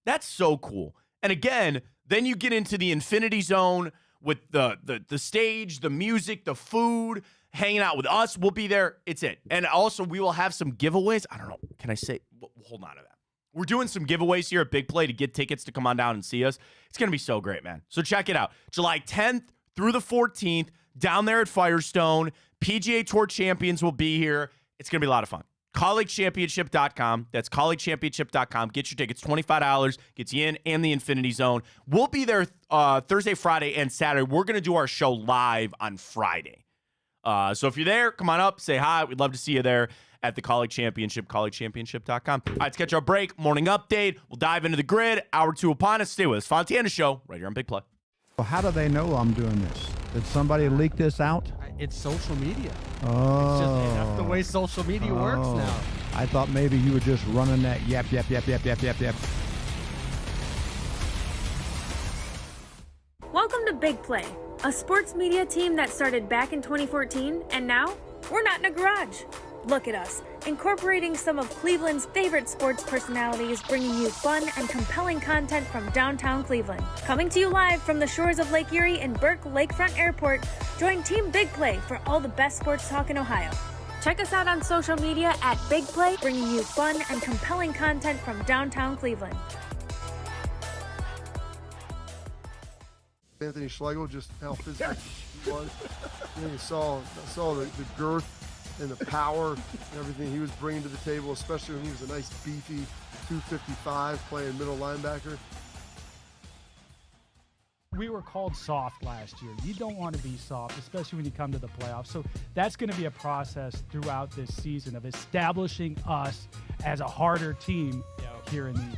That's so cool. And again, Then you get into the Infinity Zone with the stage, the music, the food, hanging out with us. We'll be there. It's it. And also, we will have some giveaways. I don't know. Can I say? Hold on to that. We're doing some giveaways here at Big Play to get tickets to come on down and see us. It's going to be so great, man. So check it out. July 10th through the 14th, down there at Firestone. PGA Tour champions will be here. It's going to be a lot of fun. CollegeChampionship.com. That's CollegeChampionship.com. Get your tickets. $25 gets you in and the Infinity Zone. We'll be there Thursday, Friday, and Saturday. We're going to do our show live on Friday. So if you're there, come on up, say hi. We'd love to see you there at the College Championship, CollegeChampionship.com. All right, let's catch our break. Morning update. We'll dive into the grid. Hour 2 upon us. Stay with us. Fontana Show right here on Big Play. Well, how do they know I'm doing this? Did somebody leak this out? It's social media. Oh. That's the way social media works now. I thought maybe you were just running that yep. Welcome to Big Play, a sports media team that started back in 2014, and now we're not in a garage. Look at us, incorporating some of Cleveland's favorite sports personalities, bringing you fun and compelling content from downtown Cleveland. Coming to you live from the shores of Lake Erie and Burke Lakefront Airport, join Team Big Play for all the best sports talk in Ohio. Check us out on social media at Big Play, bringing you fun and compelling content from downtown Cleveland. Anthony Schlegel, just how physical he was. You saw the girth and the power and everything he was bringing to the table, especially when he was a nice beefy 255 playing middle linebacker. We were called soft last year. You don't want to be soft, especially when you come to the playoffs. So that's going to be a process throughout this season of establishing us as a harder team here in the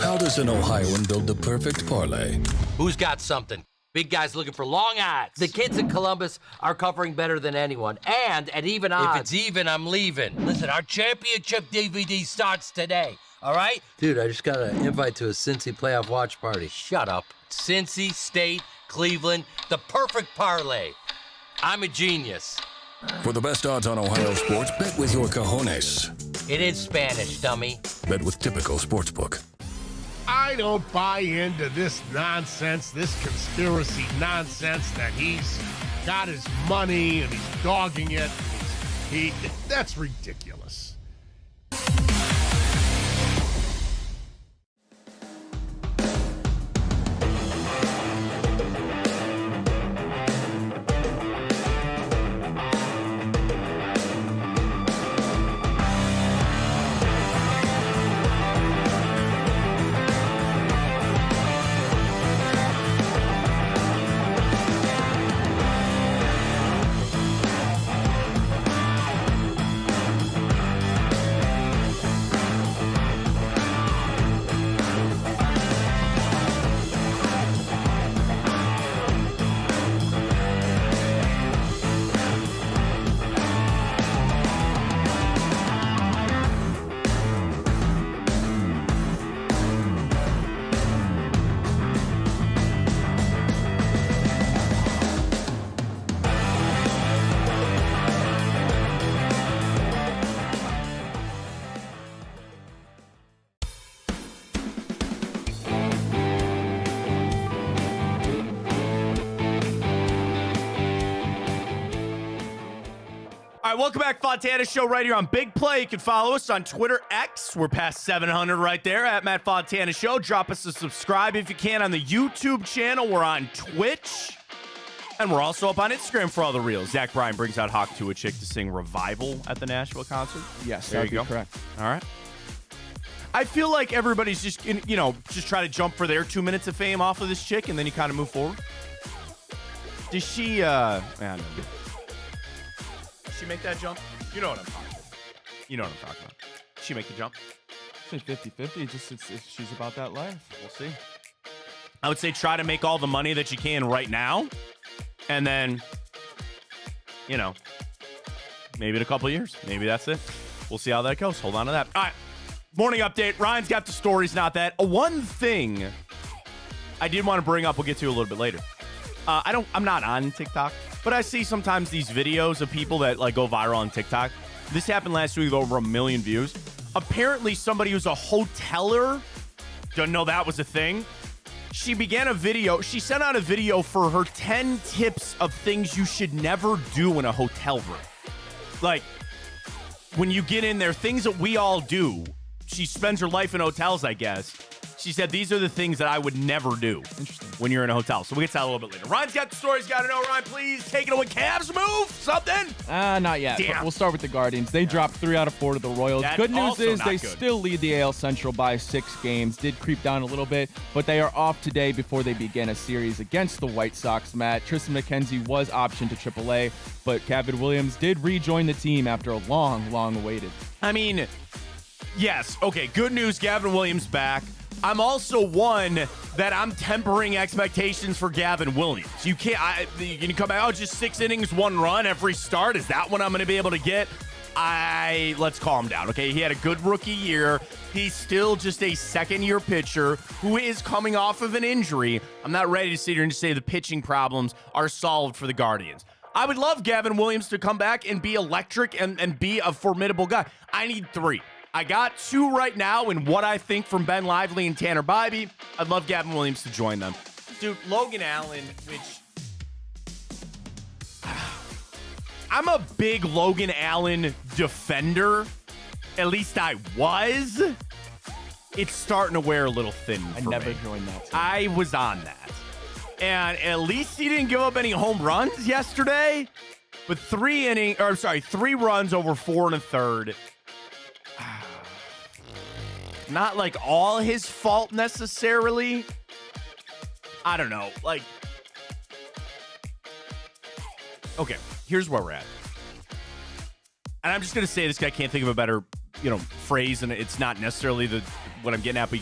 How does an Ohioan build the perfect parlay? Who's got something? Big guys looking for long odds. The kids in Columbus are covering better than anyone, and at even odds. If it's even, I'm leaving. Listen, our championship DVD starts today, all right? Dude, I just got an invite to a Cincy playoff watch party. Shut up. Cincy, State, Cleveland, the perfect parlay. I'm a genius. For the best odds on Ohio sports, bet with your cojones. It is Spanish, dummy. Bet with Typical Sportsbook. I don't buy into this nonsense, this conspiracy nonsense that he's got his money and he's dogging it. That's ridiculous. All right, welcome back, Fontana Show, right here on Big Play. You can follow us on Twitter X. We're past 700 right there at Matt Fontana Show. Drop us a subscribe if you can on the YouTube channel. We're on Twitch. And we're also up on Instagram for all the reels. Zach Bryan brings out Hawk to a chick to sing Revival at the Nashville concert. Yes, there you go. Correct. All right. I feel like everybody's just, just try to jump for their 2 minutes of fame off of this chick, and then you kind of move forward. Does she, Does she make that jump? You know what I'm talking about. You know what I'm talking about. Does she make the jump? It's 50-50. Just if she's about that life. We'll see. I would say try to make all the money that you can right now. And then, maybe in a couple of years. Maybe that's it. We'll see how that goes. Hold on to that. All right. Morning update. Ryan's got the stories, not that. One thing I did want to bring up, we'll get to a little bit later. I'm not on TikTok, but I see sometimes these videos of people that go viral on TikTok. This happened last week with over 1 million views apparently somebody who's a hoteler, didn't know that was a thing. She sent out a video for her 10 tips of things you should never do in a hotel room. Like, when you get in there, things that we all do. She spends her life in hotels, I guess. She said, these are the things that I would never do when you're in a hotel. So we'll get to that a little bit later. Ryan's got the stories. Got to know. Ryan, please take it away. Cavs move something? Not yet. But we'll start with the Guardians. They dropped 3 out of 4 to the Royals. That's good news is they good. still lead the AL Central by 6 games. Did creep down a little bit, but they are off today before they begin a series against the White Sox. Matt, Tristan McKenzie was optioned to AAA, but Gavin Williams did rejoin the team after a long awaited. I mean, yes. Okay, good news. Gavin Williams back. I'm also one that I'm tempering expectations for Gavin Williams. You can't, you can come back, just 6 innings, 1 run every start. Is that what I'm going to be able to get? Let's calm down, okay? He had a good rookie year. He's still just a second-year pitcher who is coming off of an injury. I'm not ready to sit here and say the pitching problems are solved for the Guardians. I would love Gavin Williams to come back and be electric and be a formidable guy. I need 3. I got 2 right now in what I think from Ben Lively and Tanner Bybee. I'd love Gavin Williams to join them. Dude, Logan Allen, which... I'm a big Logan Allen defender. At least I was. It's starting to wear a little thin for me. I never joined that team. I was on that. And at least he didn't give up any home runs yesterday. But 3 runs over 4 1/3. Not like all his fault necessarily. I don't know. Like, okay, here's where we're at. And I'm just going to say this, I can't think of a better, phrase, and it's not necessarily what I'm getting at, but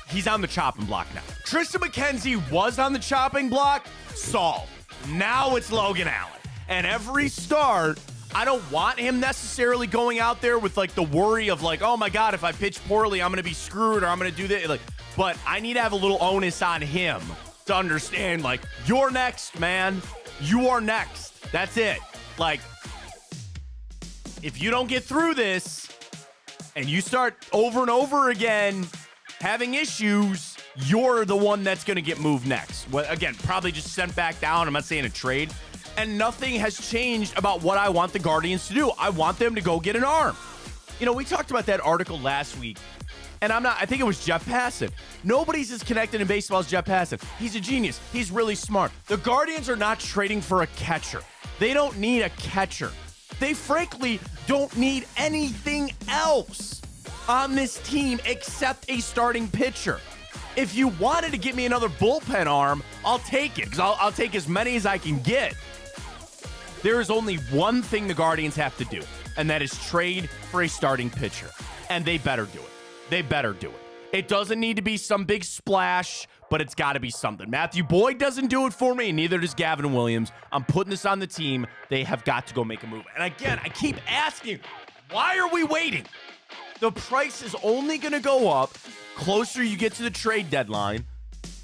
he's on the chopping block now. Tristan McKenzie was on the chopping block, solved. Now it's Logan Allen. And every start, I don't want him necessarily going out there with like the worry of like, oh my God, if I pitch poorly, I'm going to be screwed or I'm going to do this. But I need to have a little onus on him to understand, like, you're next, man. You are next. That's it. Like, if you don't get through this and you start over and over again having issues, you're the one that's going to get moved next. Well, again, probably just sent back down. I'm not saying a trade. And nothing has changed about what I want the Guardians to do. I want them to go get an arm. We talked about that article last week, and I think it was Jeff Passan. Nobody's as connected in baseball as Jeff Passan. He's a genius. He's really smart. The Guardians are not trading for a catcher. They don't need a catcher. They frankly don't need anything else on this team except a starting pitcher. If you wanted to get me another bullpen arm, I'll take it, because I'll take as many as I can get. There is only one thing the Guardians have to do, and that is trade for a starting pitcher. And they better do it. They better do it. It doesn't need to be some big splash, but it's got to be something. Matthew Boyd doesn't do it for me, and neither does Gavin Williams. I'm putting this on the team. They have got to go make a move. And again, I keep asking, why are we waiting? The price is only going to go up closer you get to the trade deadline,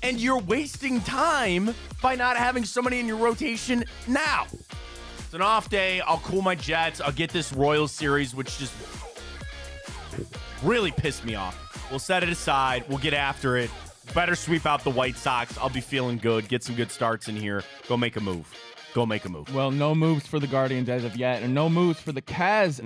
and you're wasting time by not having somebody in your rotation now. It's an off day. I'll cool my jets. I'll get this Royals series, which just really pissed me off. We'll set it aside. We'll get after it. Better sweep out the White Sox. I'll be feeling good. Get some good starts in here. Go make a move. Go make a move. Well, no moves for the Guardians as of yet, and no moves for the Cavs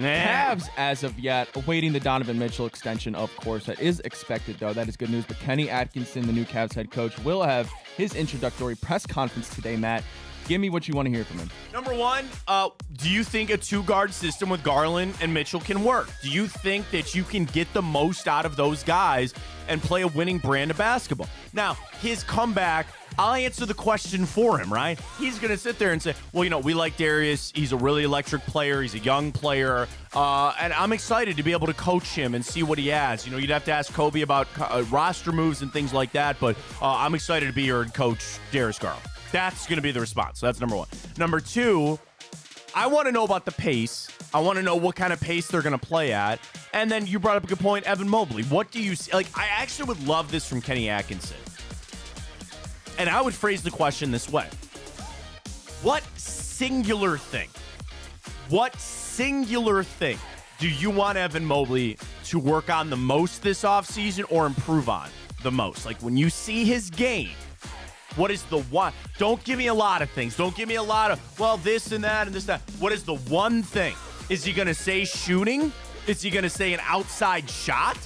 as of yet. Awaiting the Donovan Mitchell extension, of course. That is expected, though. That is good news. But Kenny Atkinson, the new Cavs head coach, will have his introductory press conference today, Matt. Give me what you want to hear from him. Number one, do you think a 2-guard system with Garland and Mitchell can work? Do you think that you can get the most out of those guys and play a winning brand of basketball? Now, his comeback, I'll answer the question for him, right? He's going to sit there and say, well, we like Darius. He's a really electric player. He's a young player. And I'm excited to be able to coach him and see what he has. You'd have to ask Kobe about roster moves and things like that. But I'm excited to be here and coach Darius Garland. That's going to be the response. So that's number one. Number two, I want to know about the pace. I want to know what kind of pace they're going to play at. And then you brought up a good point, Evan Mobley. What do you see? Like, I actually would love this from Kenny Atkinson. And I would phrase the question this way. What singular thing do you want Evan Mobley to work on the most this offseason or improve on the most? Like, when you see his game, what is the one? Don't give me a lot of things. Don't give me a lot of, well, this and that and this and that. What is the one thing? Is he going to say shooting? Is he going to say an outside shot?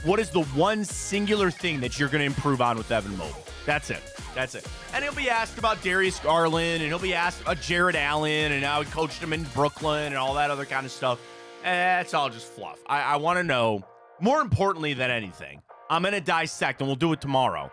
What is the one singular thing that you're going to improve on with Evan Mobley? That's it. That's it. And he'll be asked about Darius Garland, and he'll be asked about Jared Allen, and how he coached him in Brooklyn and all that other kind of stuff. That's all just fluff. I want to know, more importantly than anything, I'm going to dissect, and we'll do it tomorrow.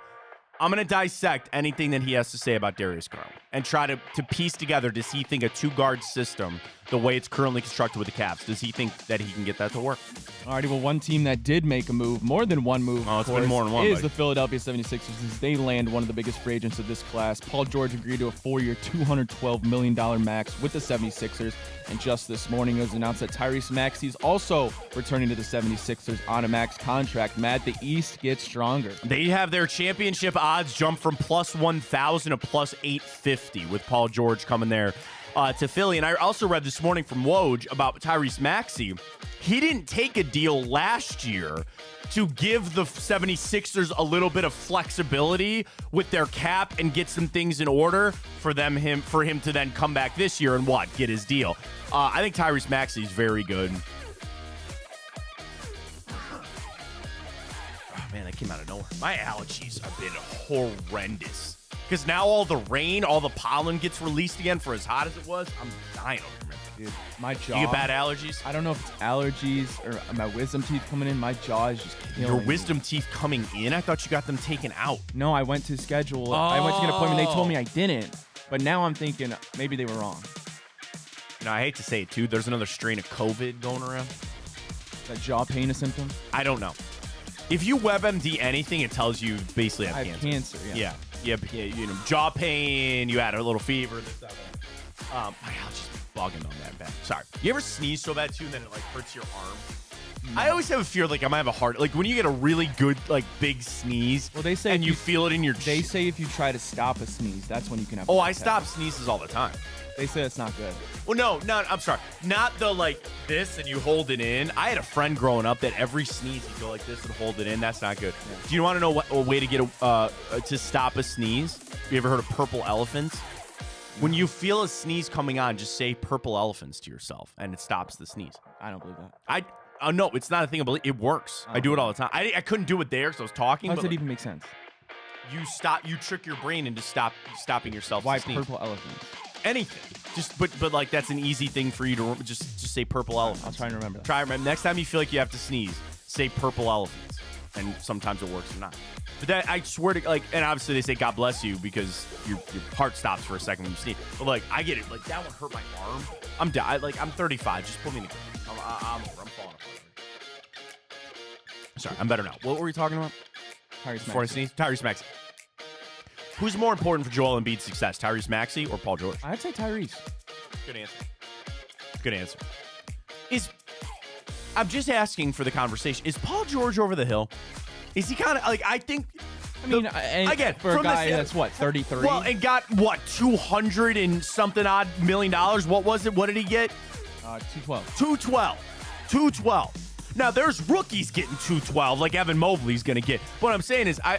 I'm going to dissect anything that he has to say about Darius Garland and try to piece together, does he think a two-guard system, the way it's currently constructed with the Cavs, does he think that he can get that to work? Alrighty, well, one team that did make a move, more than one move, it's been more than one, is the Philadelphia 76ers, as they land one of the biggest free agents of this class. Paul George agreed to a 4-year, $212 million max with the 76ers, and just this morning it was announced that Tyrese Maxey is also returning to the 76ers on a max contract. Matt, the East gets stronger. They have their championship odds jump from plus 1,000 to plus 850 with Paul George coming there to Philly. And I also read this morning from Woj about Tyrese Maxey. He didn't take a deal last year to give the 76ers a little bit of flexibility with their cap and get some things in order for him to then come back this year and get his deal. I think Tyrese Maxey is very good. Oh, man, that came out of nowhere. My allergies have been horrendous. Because now all the rain, all the pollen gets released again for as hot as it was. I'm dying over here. Dude, my jaw. You get bad allergies? I don't know if it's allergies or my wisdom teeth coming in. My jaw is just killing Your me. wisdom teeth coming in? I thought you got them taken out. No, I went to schedule. I went to get an appointment. They told me I didn't. But now I'm thinking maybe they were wrong. You know, I hate to say it, too. There's another strain of COVID going around. Is that jaw pain a symptom? I don't know. If you WebMD anything, it tells you basically have I have cancer, yeah. Yeah, you know, jaw pain, you had a little fever, this, that, that. My allergies bugging on that bad. Sorry. You ever sneeze so bad, too, and then it, like, hurts your arm? No. I always have a fear, like, I might have a heart. Like, when you get a really good, like, big sneeze, well, they say and you feel it in your... They say if you try to stop a sneeze, that's when you can have... Oh, I stop sneezes all the time. They say it's not good. Well, no, I'm sorry. Not the, like, this and you hold it in. I had a friend growing up that every sneeze, he'd go like this and hold it in. That's not good. Yeah. Do you want to know a way to get to stop a sneeze? Have you ever heard of purple elephants? When you feel a sneeze coming on, just say purple elephants to yourself, and it stops the sneeze. I don't believe that. No, it's not a thing I believe. It works. I do it all the time. I couldn't do it there because I was talking. How does it even make sense? You trick your brain into stopping yourself. Why to sneeze. purple elephants? Anything. But like that's an easy thing for you to just say purple elephants. I'll try and remember that. Remember. Next time you feel like you have to sneeze, say purple elephants. And sometimes it works or not. But that, I swear to, like, and obviously they say God bless you because your heart stops for a second when you sneeze. But like I get it. Like that one hurt my arm. I'm 35. Just put me in the ground. I'm falling apart. Sorry, I'm better now. What were we talking about? Before I sneeze? Tyrese Maxey. Who's more important for Joel Embiid's success, Tyrese Maxey or Paul George? I'd say Tyrese. Good answer. I'm just asking for the conversation. Is Paul George over the hill? Is he kind of like, I think... I mean, again, for a guy that's, 33? Well, and got, $200 and something odd million? What was it? What did he get? 212. 212. Now, there's rookies getting 212 like Evan Mobley's going to get. What I'm saying is, I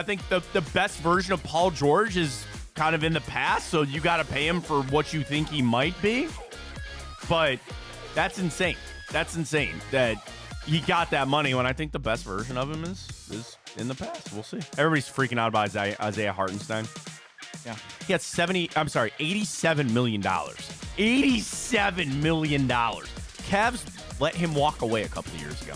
think the best version of Paul George is kind of in the past, so you got to pay him for what you think he might be. But that's insane. That's insane that he got that money when I think the best version of him is in the past. We'll see. Everybody's freaking out about Isaiah Hartenstein. Yeah. He had $87 million. $87 million. Cavs let him walk away a couple of years ago.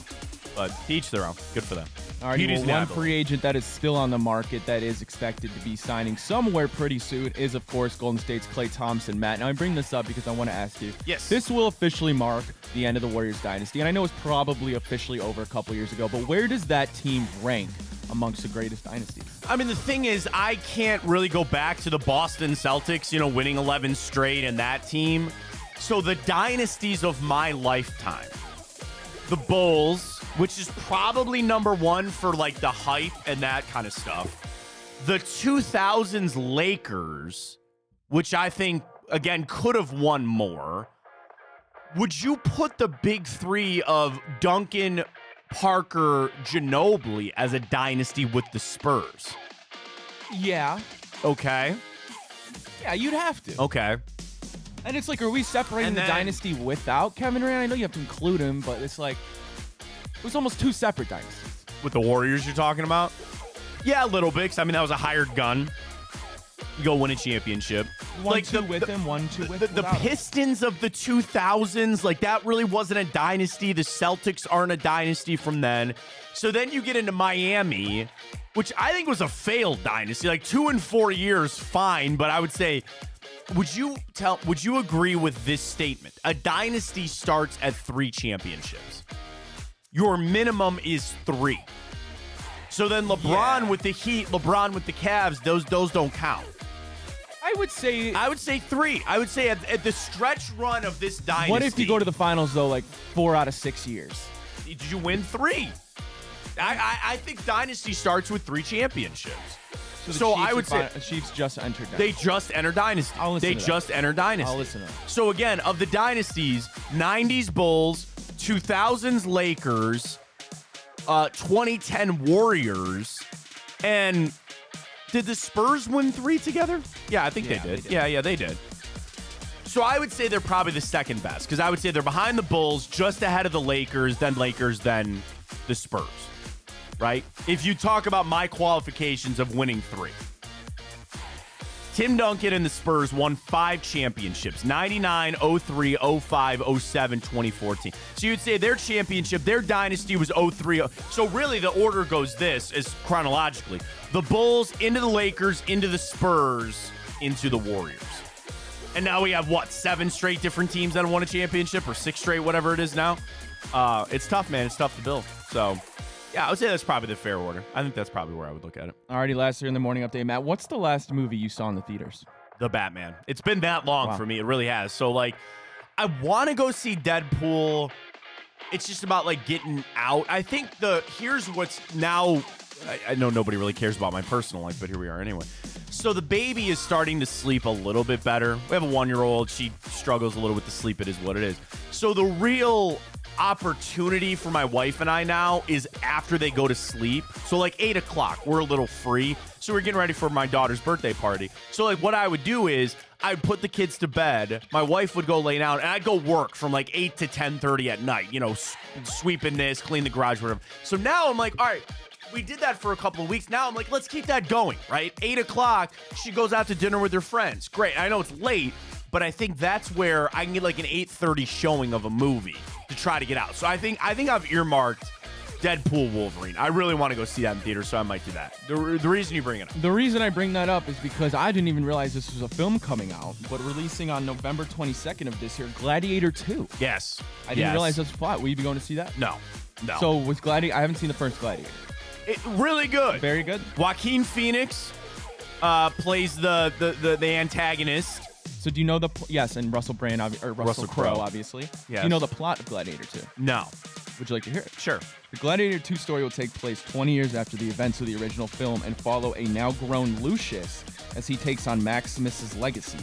But to each their own. Good for them. All right, well, one free agent that is still on the market that is expected to be signing somewhere pretty soon is, of course, Golden State's Klay Thompson. Matt, now I bring this up because I want to ask you. Yes. This will officially mark the end of the Warriors dynasty, and I know it's probably officially over a couple years ago, but where does that team rank amongst the greatest dynasties? I mean, the thing is, I can't really go back to the Boston Celtics, winning 11 straight and that team. So the dynasties of my lifetime, the Bulls, which is probably number one for like the hype and that kind of stuff. The 2000s Lakers, which I think, again, could have won more. Would you put the big three of Duncan, Parker Ginobili as a dynasty with the Spurs. Yeah. Okay. Yeah, you'd have to. Okay. And it's like, are we separating the dynasty without Kevin Durant? I know you have to include him, but it's like, it was almost two separate dynasties. With the Warriors you're talking about? Yeah, a little bit. 'Cause, I mean, that was a hired gun. You go win a championship. One, two with him, the Pistons of the 2000s, like that really wasn't a dynasty. The Celtics aren't a dynasty from then. So then you get into Miami, which I think was a failed dynasty. Like 2 and 4 years, fine. But I would say, would you agree with this statement? A dynasty starts at 3 championships. Your minimum is 3. So then LeBron with the Heat, LeBron with the Cavs, those don't count. I would say 3. I would say at the stretch run of this dynasty. What if you go to the finals, though, like 4 out of 6 years? Did you win 3? I think dynasty starts with 3 championships. So I would say the Chiefs just entered dynasty. They just entered dynasty. They just entered dynasty. I'll listen to that. So again, of the dynasties, 90s Bulls, 2000s Lakers, 2010 Warriors, and did the Spurs win 3 together? Yeah, I think they did. Yeah, they did. So I would say they're probably the second best because I would say they're behind the Bulls, just ahead of the Lakers, then the Spurs, right? If you talk about my qualifications of winning 3. Tim Duncan and the Spurs won 5 championships, 99, 03, 05, 07, 2014. So you'd say their championship, their dynasty was 03. So really the order goes this, is chronologically. The Bulls into the Lakers, into the Spurs, into the Warriors. And now we have, 7 straight different teams that have won a championship, or 6 straight, whatever it is now. It's tough, man. It's tough to build. So... yeah, I would say that's probably the fair order. I think that's probably where I would look at it. Alrighty, last year in the morning update, Matt. What's the last movie you saw in the theaters? The Batman. It's been that long for me. It really has. So, like, I want to go see Deadpool. It's just about, like, getting out. I think here's what's now, I know nobody really cares about my personal life, but here we are anyway. So the baby is starting to sleep a little bit better. We have a 1-year-old. She struggles a little with the sleep. It is what it is. So the real opportunity for my wife and I now is after they go to sleep. So like 8 o'clock, we're a little free. So we're getting ready for my daughter's birthday party. So like what I would do is I'd put the kids to bed. My wife would go lay down and I'd go work from like 8 to 10:30 at night, sweeping this, clean the garage, whatever. So now I'm like, all right, we did that for a couple of weeks. Now I'm like, let's keep that going, right? 8 o'clock, she goes out to dinner with her friends. Great. I know it's late, but I think that's where I can get like an 8:30 showing of a movie to try to get out. So I think I've earmarked Deadpool Wolverine. I really want to go see that in theater, so I might do that. The reason you bring it up. The reason I bring that up is because I didn't even realize this was a film coming out, but releasing on November 22nd of this year, Gladiator 2. Yes. I didn't realize that's a plot. Will you be going to see that? No. So with Gladiator, I haven't seen the first Gladiator. Really good. Very good. Joaquin Phoenix plays the antagonist. So do you know and Russell Crowe, obviously. Yes. Do you know the plot of Gladiator 2? No. Would you like to hear it? Sure. The Gladiator 2 story will take place 20 years after the events of the original film and follow a now-grown Lucius as he takes on Maximus's legacy.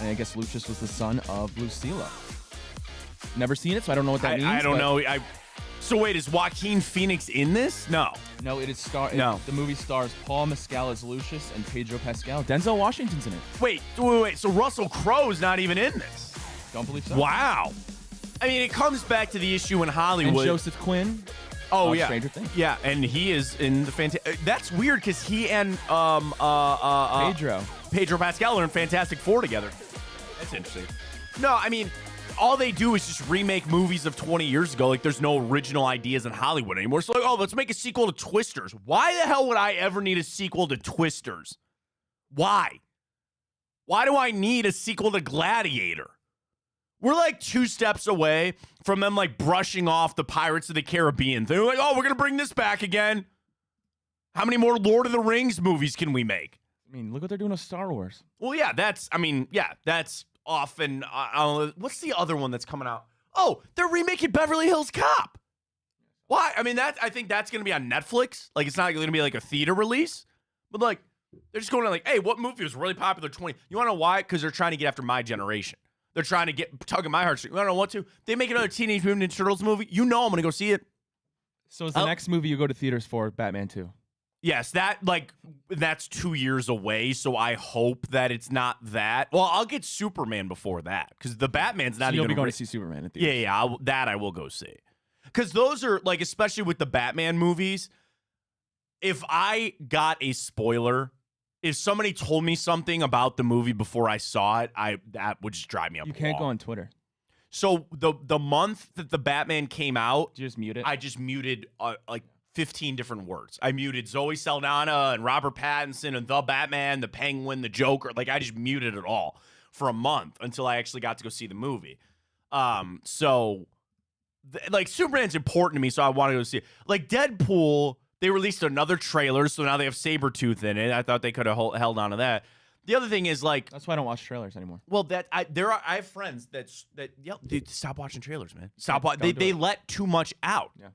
And I guess Lucius was the son of Lucilla. Never seen it, so I don't know what that means. I don't know. So wait, is Joaquin Phoenix in this? No. No, it is the movie stars Paul Mescal as Lucius and Pedro Pascal. Denzel Washington's in it. Wait. So Russell Crowe's not even in this? Don't believe so. Wow. I mean, it comes back to the issue in Hollywood. And Joseph Quinn. Oh, yeah. Stranger Things. Yeah, and he is in the fantastic. That's weird because he and Pedro Pascal are in Fantastic Four together. That's interesting. No, I mean, all they do is just remake movies of 20 years ago. Like, there's no original ideas in Hollywood anymore. So, like, let's make a sequel to Twisters. Why the hell would I ever need a sequel to Twisters? Why? Why do I need a sequel to Gladiator? We're like 2 steps away from them like brushing off the Pirates of the Caribbean. They're like, we're going to bring this back again. How many more Lord of the Rings movies can we make? I mean, look what they're doing with Star Wars. Well, yeah, that's often. What's the other one that's coming out? Oh, they're remaking Beverly Hills Cop. Why? I mean, I think that's going to be on Netflix. Like, it's not going to be like a theater release. But like, they're just going to like, hey, what movie was really popular 20? You want to know why? Because they're trying to get after my generation. They're trying to tug at my heartstrings. I don't know what to. They make another Teenage Mutant Ninja Turtles movie. You know I'm going to go see it. So is the next movie you go to theaters for Batman 2? Yes, that's 2 years away, so I hope that it's not that. Well, I'll get Superman before that, because the Batman's not you'll even... be going to see Superman at theaters. Yeah, I will go see. Because those are, like, especially with the Batman movies, if I got a spoiler, if somebody told me something about the movie before I saw it, that would just drive me up You a can't wall. go on Twitter. So the month that the Batman came out, Did you just mute it? I just muted like 15 different words. I muted Zoe Saldana and Robert Pattinson and the Batman, the Penguin, the Joker. Like, I just muted it all for a month until I actually got to go see the movie. Like, Superman's important to me, so I want to go see it. Like, Deadpool, they released another trailer, so now they have Sabretooth in it. I thought they could have held on to that. The other thing is, like, that's why I don't watch trailers anymore. Well, I have friends that dude, stop watching trailers, man. Stop watching. They let too much out. Yeah.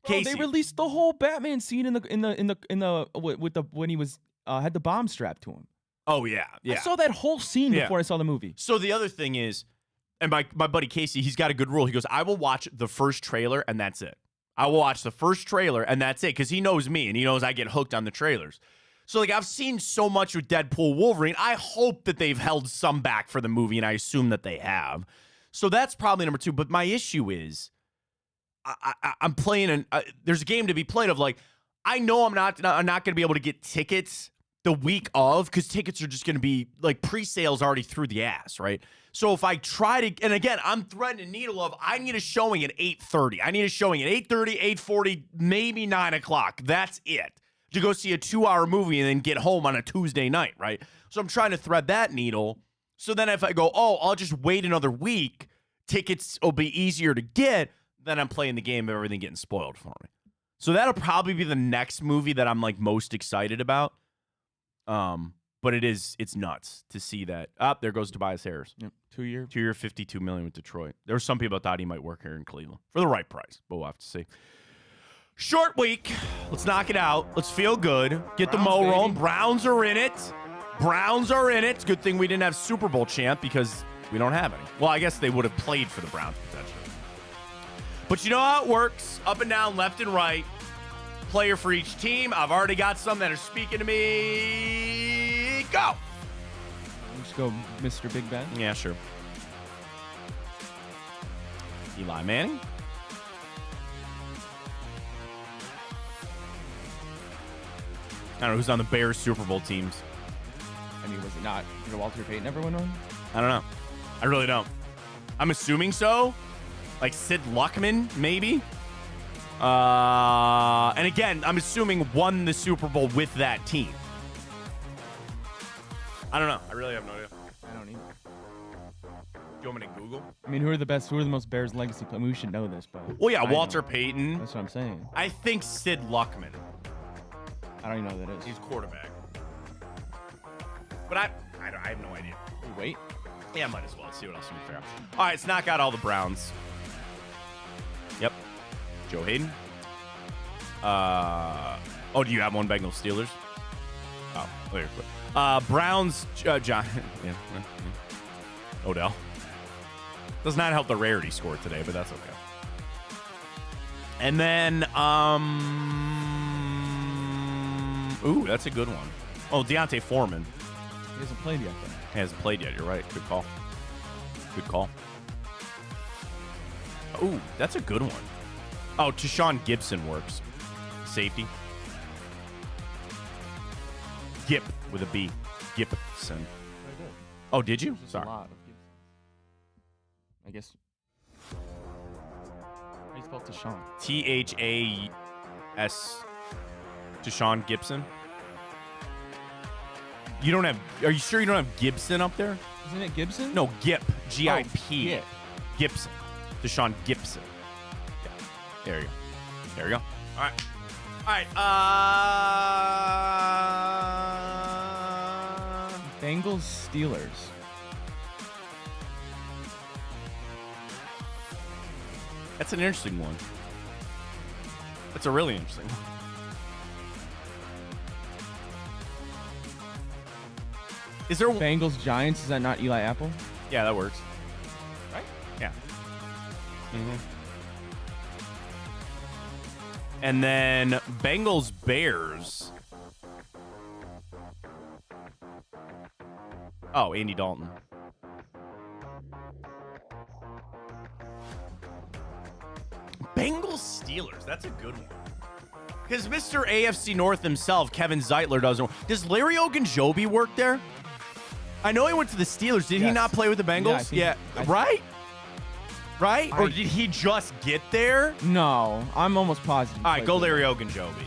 Casey, Bro, they released the whole Batman scene when he was had the bomb strapped to him. Oh yeah. I saw that whole scene before I saw the movie. So the other thing is, and my buddy Casey, he's got a good rule. He goes, I will watch the first trailer and that's it. I will watch the first trailer and that's it, because he knows me and he knows I get hooked on the trailers. So, like, I've seen so much with Deadpool Wolverine. I hope that they've held some back for the movie, and I assume that they have. So that's probably number 2. But my issue is, I'm playing there's a game to be played of, like, I know I'm not going to be able to get tickets the week of, because tickets are just going to be, like, pre-sales already through the ass, right? So if I try to, and again, I'm threading a needle of, I need a showing at 8:30. I need a showing at 8:30, 8:40, maybe 9 o'clock. That's it. To go see a 2-hour movie and then get home on a Tuesday night, right? So I'm trying to thread that needle. So then if I go, I'll just wait another week, tickets will be easier to get, then I'm playing the game of everything getting spoiled for me. So that'll probably be the next movie that I'm, like, most excited about. But it's nuts to see that. There goes Tobias Harris. Yep. 2 year, $52 million with Detroit. There were some people that thought he might work here in Cleveland for the right price, but we'll have to see. Short week. Let's knock it out. Let's feel good. Get the mo rolling. Browns are in it. It's a good thing we didn't have Super Bowl champ, because we don't have any. Well, I guess they would have played for the Browns potentially. But you know how it works. Up and down, left and right. Player for each team. I've already got some that are speaking to me. Go. Let's go, Mr. Big Ben. Yeah, sure. Eli Manning. I don't know who's on the Bears Super Bowl teams. I mean, was it not? Did Walter Payton ever win one? I don't know. I really don't. I'm assuming so. Like Sid Luckman, maybe. And again, I'm assuming won the Super Bowl with that team. I don't know. I really have no idea. I don't either. Do you want me to Google? I mean, who are the most Bears legacy players? We should know this, but... Well, yeah, Walter Payton. That's what I'm saying. I think Sid Luckman. I don't even know who that is. He's quarterback. But I have no idea. Wait. Yeah, might as well. Let's see what else we can figure out. All right, let's knock out all the Browns. Yep. Joe Hayden. Do you have one Bengals Steelers? Oh, there. Browns, John. Yeah. Odell. Does not help the rarity score today, but that's okay. And then, ooh, that's a good one. Oh, Deontay Foreman. He hasn't played yet, though. He hasn't played yet. You're right. Good call. Good call. Ooh, that's a good one. Oh, Tashawn Gibson works. Safety. Gip with a B. Gibson. Oh, did you? There's Sorry. a lot of Gibson. I guess. How do you spell Tashawn? THAS. Tashawn Gibson. You don't have. Are you sure you don't have Gibson up there? Isn't it Gibson? No, Gip. G-I-P. Gip. Gibson. Deshaun Gibson. Yeah. There you go. There you go. All right. All right. Bengals Steelers. That's an interesting one. That's a really interesting one. Is there Bengals Giants? Is that not Eli Apple? Yeah, that works. Right? Yeah. And then Bengals Bears. Oh, Andy Dalton. Bengals Steelers. That's a good one. Because Mr. AFC North himself, Kevin Zeitler, doesn't. Does Larry Ogunjobi work there? I know he went to the Steelers. Did he not play with the Bengals? Yeah. Right? Right? Or did he just get there? No, I'm almost positive. All right, go Larry Ogunjobi,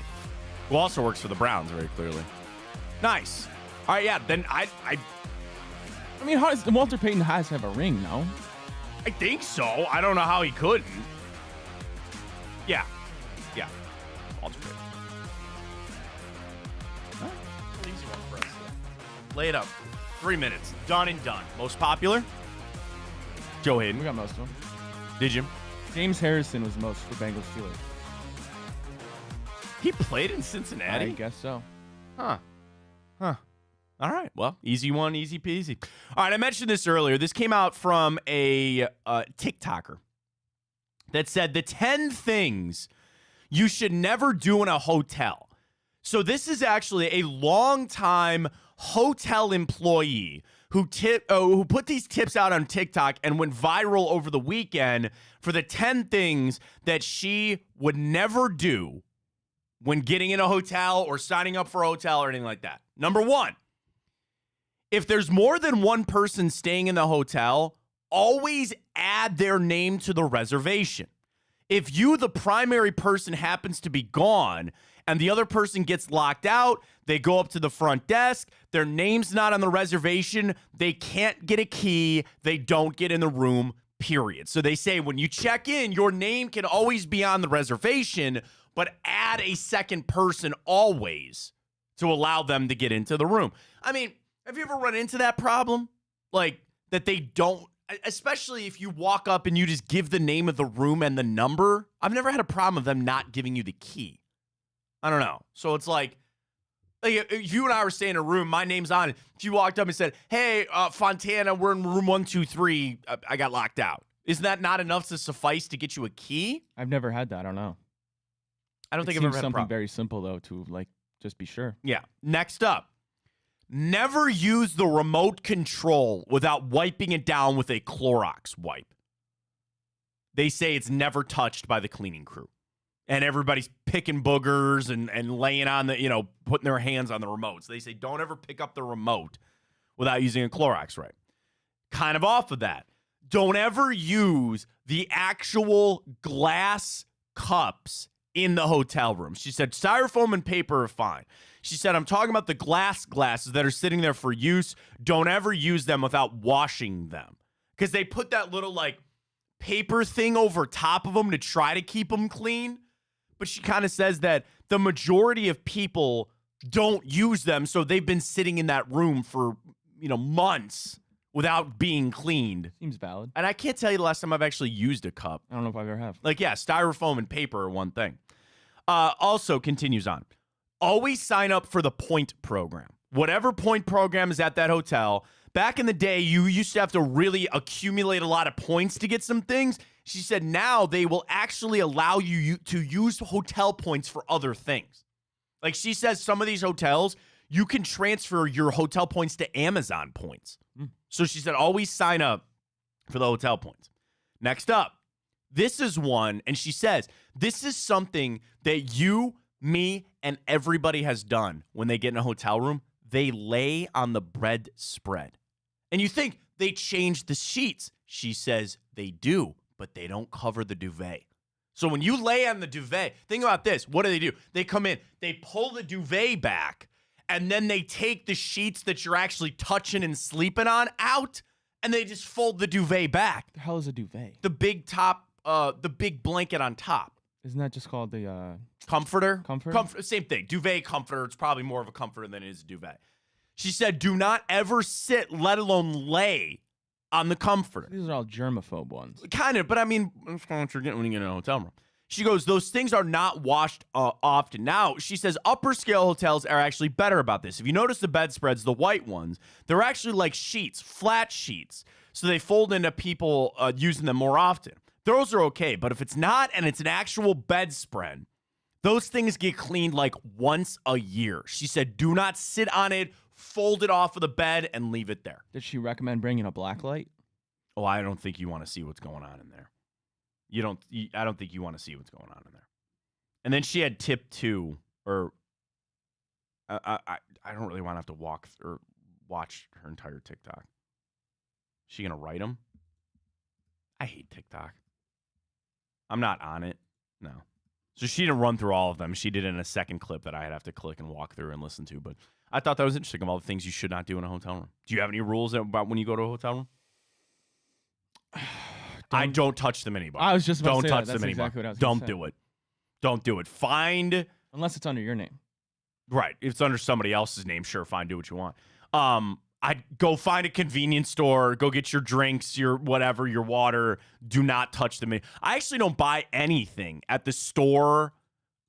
who also works for the Browns very clearly. Nice. All right, yeah, then I mean, Walter Payton has to have a ring, no? I think so. I don't know how he couldn't. Yeah. Yeah. Walter Payton. All right. An easy one for us. Lay it up. 3 minutes. Done and done. Most popular? Joe Hayden. We got most of them. Did you? James Harrison was most for Bengals Steelers. He played in Cincinnati? I guess so. Huh. All right. Well, easy one, easy peasy. All right, I mentioned this earlier. This came out from a TikToker that said the 10 things you should never do in a hotel. So this is actually a longtime hotel employee who put these tips out on TikTok and went viral over the weekend for the 10 things that she would never do when getting in a hotel or signing up for a hotel or anything like that. Number 1, if there's more than one person staying in the hotel, always add their name to the reservation. If you, the primary person, happens to be gone and the other person gets locked out, they go up to the front desk, their name's not on the reservation, they can't get a key, they don't get in the room, period. So they say when you check in, your name can always be on the reservation, but add a second person always to allow them to get into the room. I mean, have you ever run into that problem? Like, that they don't, especially if you walk up and you just give the name of the room and the number. I've never had a problem of them not giving you the key. I don't know. So it's like if you and I were staying in a room, my name's on it. If you walked up and said, hey, Fontana, we're in room 123, I got locked out. Isn't that not enough to suffice to get you a key? I've never had that. I don't know. I don't think I've ever had something a problem. Very simple, though, to just be sure. Yeah. Next up, never use the remote control without wiping it down with a Clorox wipe. They say it's never touched by the cleaning crew. And everybody's picking boogers and laying on the, putting their hands on the remotes. They say don't ever pick up the remote without using a Clorox wipe. Kind of off of that. Don't ever use the actual glass cups in the hotel room. She said styrofoam and paper are fine. She said, I'm talking about the glasses that are sitting there for use. Don't ever use them without washing them. Because they put that little, paper thing over top of them to try to keep them clean. But she kind of says that the majority of people don't use them, so they've been sitting in that room for, months without being cleaned. Seems valid. And I can't tell you the last time I've actually used a cup. I don't know if I ever have. Styrofoam and paper are one thing. Also continues on. Always sign up for the point program. Whatever point program is at that hotel. Back in the day, you used to have to really accumulate a lot of points to get some things. She said now they will actually allow you to use hotel points for other things. Like she says, some of these hotels, you can transfer your hotel points to Amazon points. So she said, always sign up for the hotel points. Next up, this is one, and she says, this is something that you, me, and everybody has done when they get in a hotel room. They lay on the bread spread. And you think they changed the sheets. She says they do, but they don't cover the duvet. So when you lay on the duvet, think about this. What do? They come in, they pull the duvet back, and then they take the sheets that you're actually touching and sleeping on out, and they just fold the duvet back. The hell is a duvet? The big top, the big blanket on top. Isn't that just called the comforter? Comforter? Same thing. Duvet, comforter. It's probably more of a comforter than it is a duvet. She said, do not ever sit, let alone lay on the comforter. These are all germaphobe ones. Kind of, but I mean, that's kind of what you're getting when you get in a hotel room. She goes, those things are not washed often. Now, she says upper scale hotels are actually better about this. If you notice the bedspreads, the white ones, they're actually like sheets, flat sheets. So they fold into people using them more often. Those are okay, but if it's not and it's an actual bedspread, Those things get cleaned like once a year. She said, do not sit on it, fold it off of the bed, and leave it there. Did she recommend bringing a black light? Oh, I don't think you want to see what's going on in there. I don't think you want to see what's going on in there. And then she had tip 2, or I don't really want to have to watch her entire TikTok. She gonna write them? I hate TikTok. I'm not on it. No. So she didn't run through all of them. She did it in a second clip that I'd have to click and walk through and listen to. But I thought that was interesting of all the things you should not do in a hotel room. Do you have any rules about when you go to a hotel room? I don't touch the minibar. I was just about don't to say touch that. the minibar. Exactly what I was Don't say. do it. Don't do it. Unless it's under your name. Right. If it's under somebody else's name, sure, fine, do what you want. I'd go find a convenience store, go get your drinks, your whatever, your water. Do not touch the mini. I actually don't buy anything at the store,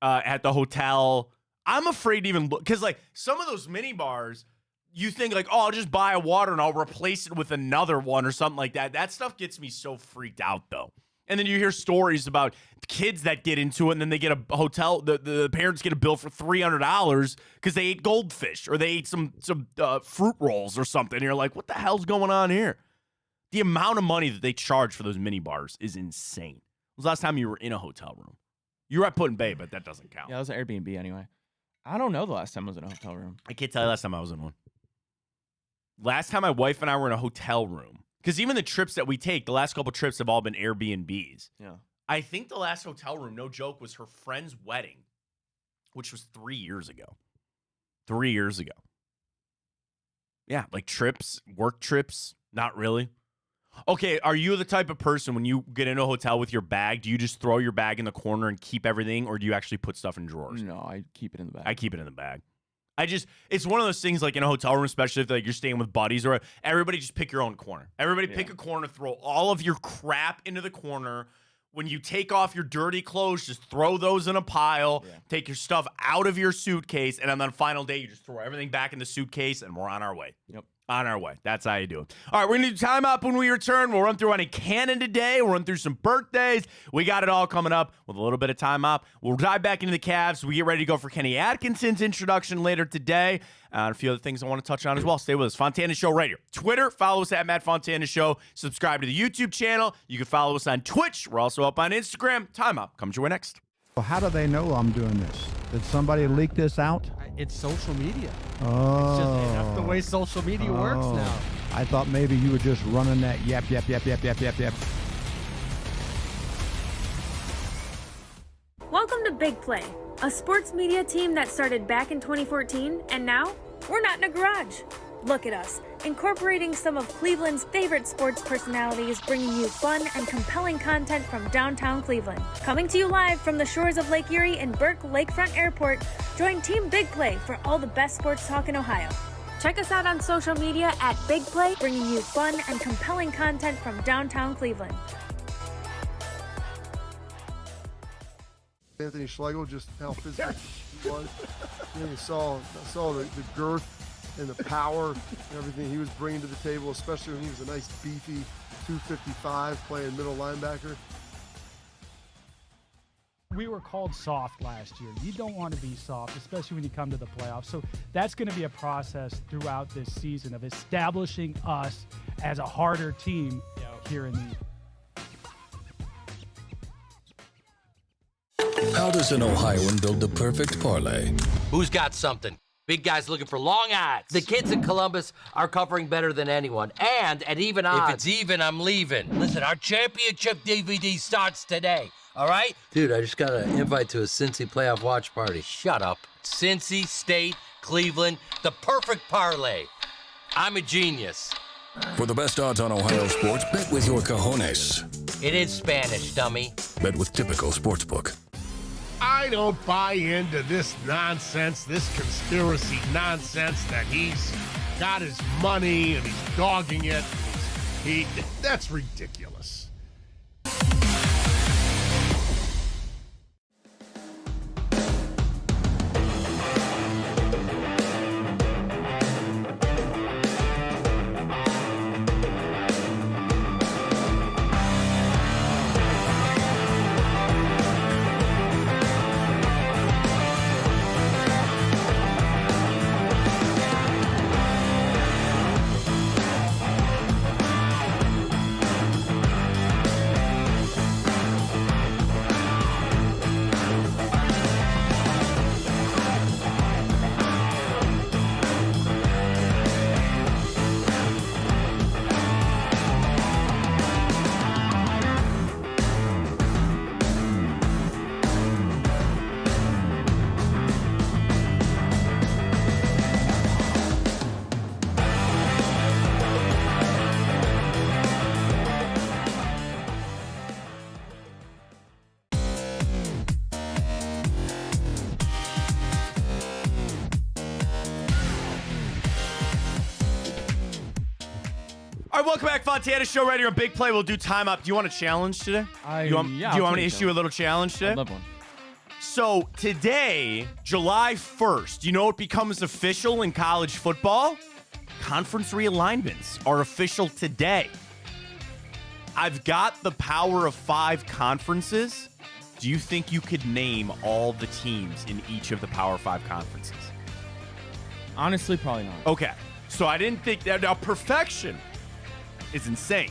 at the hotel. I'm afraid to even look, because like some of those mini bars, you think like, oh, I'll just buy a water and I'll replace it with another one or something like that. That stuff gets me so freaked out though. And then you hear stories about kids that get into it, and then they get a hotel. The parents get a bill for $300 because they ate goldfish or they ate some fruit rolls or something. And you're like, what the hell's going on here? The amount of money that they charge for those mini bars is insane. When was the last time you were in a hotel room? You were at Put in Bay, but that doesn't count. Yeah, it was an Airbnb anyway. I don't know the last time I was in a hotel room. I can't tell you last time I was in one. Last time my wife and I were in a hotel room. Because even the trips that we take, the last couple trips have all been Airbnbs. Yeah. I think the last hotel room, no joke, was her friend's wedding, which was 3 years ago. 3 years ago. Yeah, like trips, work trips, not really. Okay, are you the type of person when you get into a hotel with your bag, do you just throw your bag in the corner and keep everything, or do you actually put stuff in drawers? No, I keep it in the bag. I keep it in the bag. It's one of those things like in a hotel room, especially if like you're staying with buddies or everybody just pick your own corner. Everybody pick a corner, throw all of your crap into the corner. When you take off your dirty clothes, just throw those in a pile, take your stuff out of your suitcase, and on the final day, you just throw everything back in the suitcase and we're on our way. Yep. On our way. That's how you do it. All right, we're going to do time up when we return. We'll run through any canon today. We'll run through some birthdays. We got it all coming up with a little bit of time up. We'll dive back into the Cavs. We get ready to go for Kenny Atkinson's introduction later today. And a few other things I want to touch on as well. Stay with us. Fontana Show right here. Twitter, follow us at Matt Fontana Show. Subscribe to the YouTube channel. You can follow us on Twitch. We're also up on Instagram. Time up comes your way next. Well, how do they know I'm doing this? Did somebody leak this out? It's social media. Oh. It's just, that's the way social media works now. I thought maybe you were just running that yap. Welcome to Big Play, a sports media team that started back in 2014, and now we're not in a garage. Look at us, incorporating some of Cleveland's favorite sports personalities, bringing you fun and compelling content from downtown Cleveland. Coming to you live from the shores of Lake Erie and Burke Lakefront Airport, join Team Big Play for all the best sports talk in Ohio. Check us out on social media at Big Play, bringing you fun and compelling content from downtown Cleveland. Anthony Schlegel, just how physical he was. You saw the girth and the power and everything he was bringing to the table, especially when he was a nice beefy 255 playing middle linebacker. We were called soft last year. You don't want to be soft, especially when you come to the playoffs. So that's going to be a process throughout this season of establishing us as a harder team here in the How does an Ohioan build the perfect parlay? Who's got something? Big guys looking for long odds. The kids in Columbus are covering better than anyone. And at even odds. If it's even, I'm leaving. Listen, our championship DVD starts today. All right? Dude, I just got an invite to a Cincy playoff watch party. Shut up. Cincy, State, Cleveland, the perfect parlay. I'm a genius. For the best odds on Ohio sports, bet with your cojones. It is Spanish, dummy. Bet with Typical Sportsbook. I don't buy into this nonsense, this conspiracy nonsense that he's got his money and he's dogging it. That's ridiculous. All right, welcome back, Fontana Show right here on Big Play. We'll do time up. Do you want a challenge today? Do you want me to issue a little challenge today? I love one. So today, July 1st, you know what becomes official in college football? Conference realignments are official today. I've got the power of 5 conferences. Do you think you could name all the teams in each of the Power 5 conferences? Honestly, probably not. Okay, so I didn't think that. Now, perfection is insane.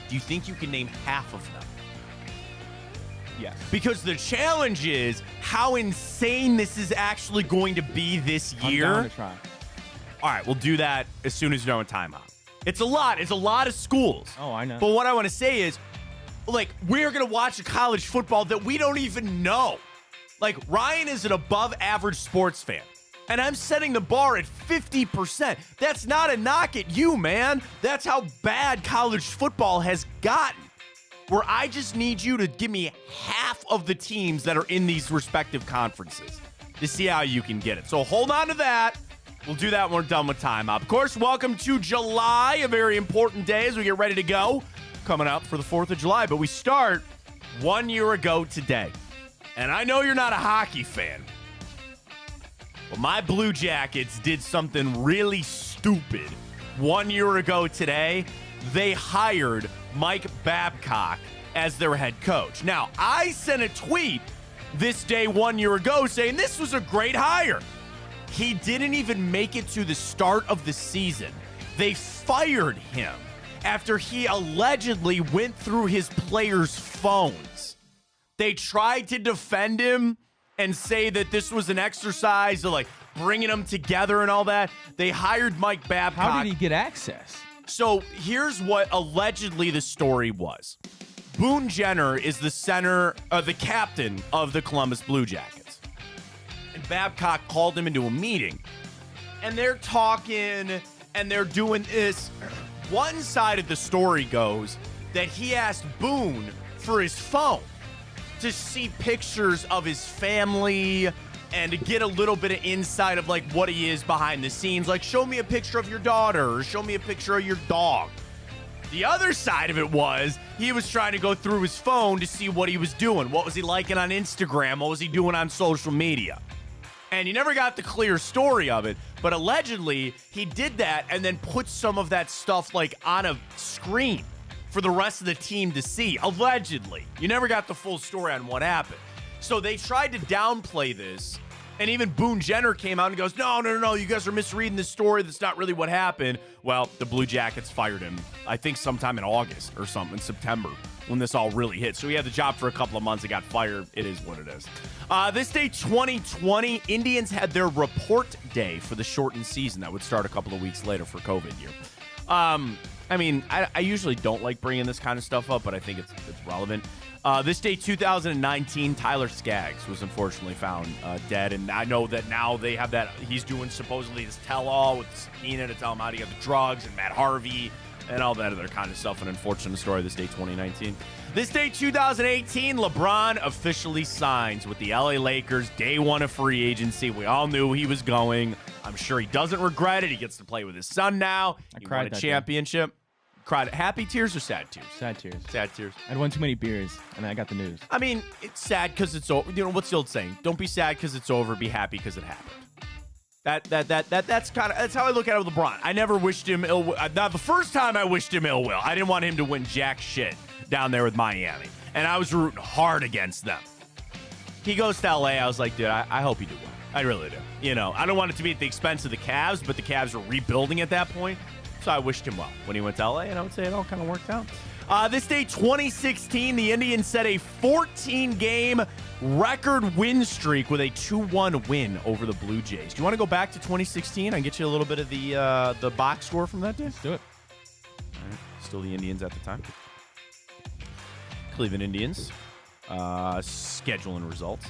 Do you think you can name half of them? Yes. Because the challenge is how insane this is actually going to be this year. I'm down to try. All right, we'll do that as soon as you're on timeout. It's a lot. It's a lot of schools. Oh, I know. But what I want to say is, like, we're going to watch a college football that we don't even know. Like, Ryan is an above-average sports fan. And I'm setting the bar at 50%. That's not a knock at you, man. That's how bad college football has gotten. Where I just need you to give me half of the teams that are in these respective conferences to see how you can get it. So hold on to that. We'll do that when we're done with timeout. Of course, welcome to July, a very important day as we get ready to go. Coming up for the 4th of July. But we start 1 year ago today. And I know you're not a hockey fan. Well, my Blue Jackets did something really stupid 1 year ago today. They hired Mike Babcock as their head coach. Now, I sent a tweet this day 1 year ago saying this was a great hire. He didn't even make it to the start of the season. They fired him after he allegedly went through his players' phones. They tried to defend him and say that this was an exercise of like bringing them together and all that. They hired Mike Babcock. How did he get access? So here's what allegedly the story was. Boone Jenner is the captain of the Columbus Blue Jackets. And Babcock called him into a meeting. And they're talking and they're doing this. One side of the story goes that he asked Boone for his phone to see pictures of his family and to get a little bit of insight of like what he is behind the scenes. Like, show me a picture of your daughter or show me a picture of your dog. The other side of it was he was trying to go through his phone to see what he was doing. What was he liking on Instagram? What was he doing on social media? And he never got the clear story of it. But allegedly, he did that and then put some of that stuff like on a screen for the rest of the team to see. Allegedly. You never got the full story on what happened. So they tried to downplay this. And even Boone Jenner came out and goes, no, you guys are misreading this story. That's not really what happened. Well, the Blue Jackets fired him, I think sometime in August or something, in September, when this all really hit. So he had the job for a couple of months and got fired. It is what it is. This day, 2020, Indians had their report day for the shortened season that would start a couple of weeks later for COVID year. I mean, I usually don't like bringing this kind of stuff up, but I think it's relevant. This day, 2019, Tyler Skaggs was unfortunately found dead, and I know that now they have that. He's doing supposedly his tell-all with subpoena to tell him how to get the drugs and Matt Harvey and all that other kind of stuff. An unfortunate story this day, 2019. This day, 2018, LeBron officially signs with the LA Lakers. Day 1 of free agency. We all knew he was going. I'm sure he doesn't regret it. He gets to play with his son now. He won a championship. Cried. Happy tears or sad tears? Sad tears. Sad tears. I'd won too many beers, and I got the news. I mean, it's sad because it's over. You know, what's the old saying? Don't be sad because it's over. Be happy because it happened. That's how I look at it with LeBron. I never wished him ill will. Not the first time I wished him ill will. I didn't want him to win jack shit down there with Miami. And I was rooting hard against them. He goes to LA. I was like, dude, I hope he do well. I really do. You know, I don't want it to be at the expense of the Cavs, but the Cavs were rebuilding at that point. So I wished him well when he went to LA, and I would say it all kind of worked out. This day, 2016, the Indians set a 14-game record win streak with a 2-1 win over the Blue Jays. Do you want to go back to 2016 and get you a little bit of the box score from that day? Let's do it. All right. Still the Indians at the time. Cleveland Indians. Schedule and results.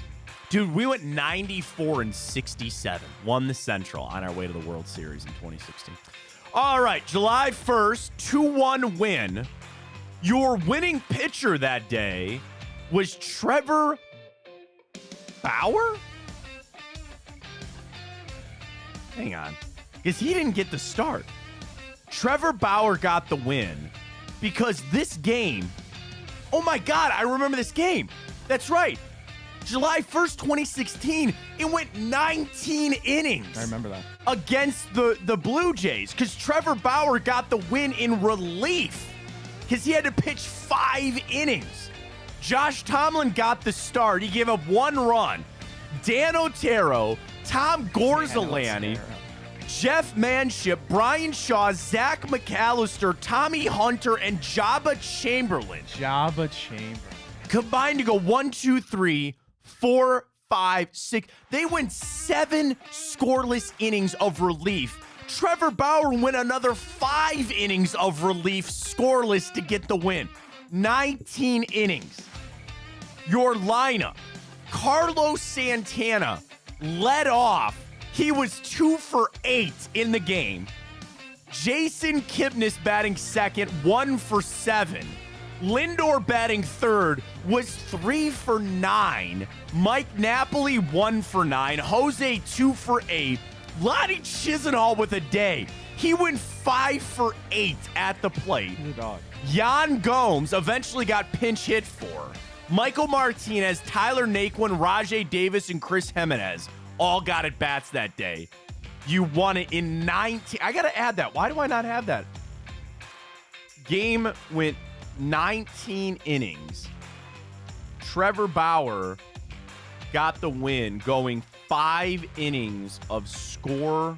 Dude, we went 94-67. Won the Central on our way to the World Series in 2016. All right, July 1st, 2-1 win. Your winning pitcher that day was Trevor Bauer? Hang on, because he didn't get the start. Trevor Bauer got the win because this game, oh my God, I remember this game. That's right. July 1st, 2016, it went 19 innings. I remember that. Against the Blue Jays because Trevor Bauer got the win in relief because he had to pitch 5 innings. Josh Tomlin got the start. He gave up 1 run. Dan Otero, Tom Gorzolani, Jeff Manship, Brian Shaw, Zach McAllister, Tommy Hunter, and Jabba Chamberlain. Combined to go 1, 2, 3, 4, 5, 6. They went 7 scoreless innings of relief. Trevor Bauer went another 5 innings of relief scoreless to get the win. 19 innings. Your lineup. Carlos Santana led off. He was 2 for 8 in the game. Jason Kipnis batting second, 1 for 7. Lindor batting third was 3 for 9. Mike Napoli 1 for 9. Jose 2 for 8. Lonnie Chisenhall with a day. He went 5 for 8 at the plate. Yan Gomes eventually got pinch hit for. Michael Martinez, Tyler Naquin, Rajay Davis, and Chris Jimenez all got at bats that day. You won it in 19. I got to add that. Why do I not have that? Game went 19 innings. Trevor Bauer got the win going 5 innings of scoreless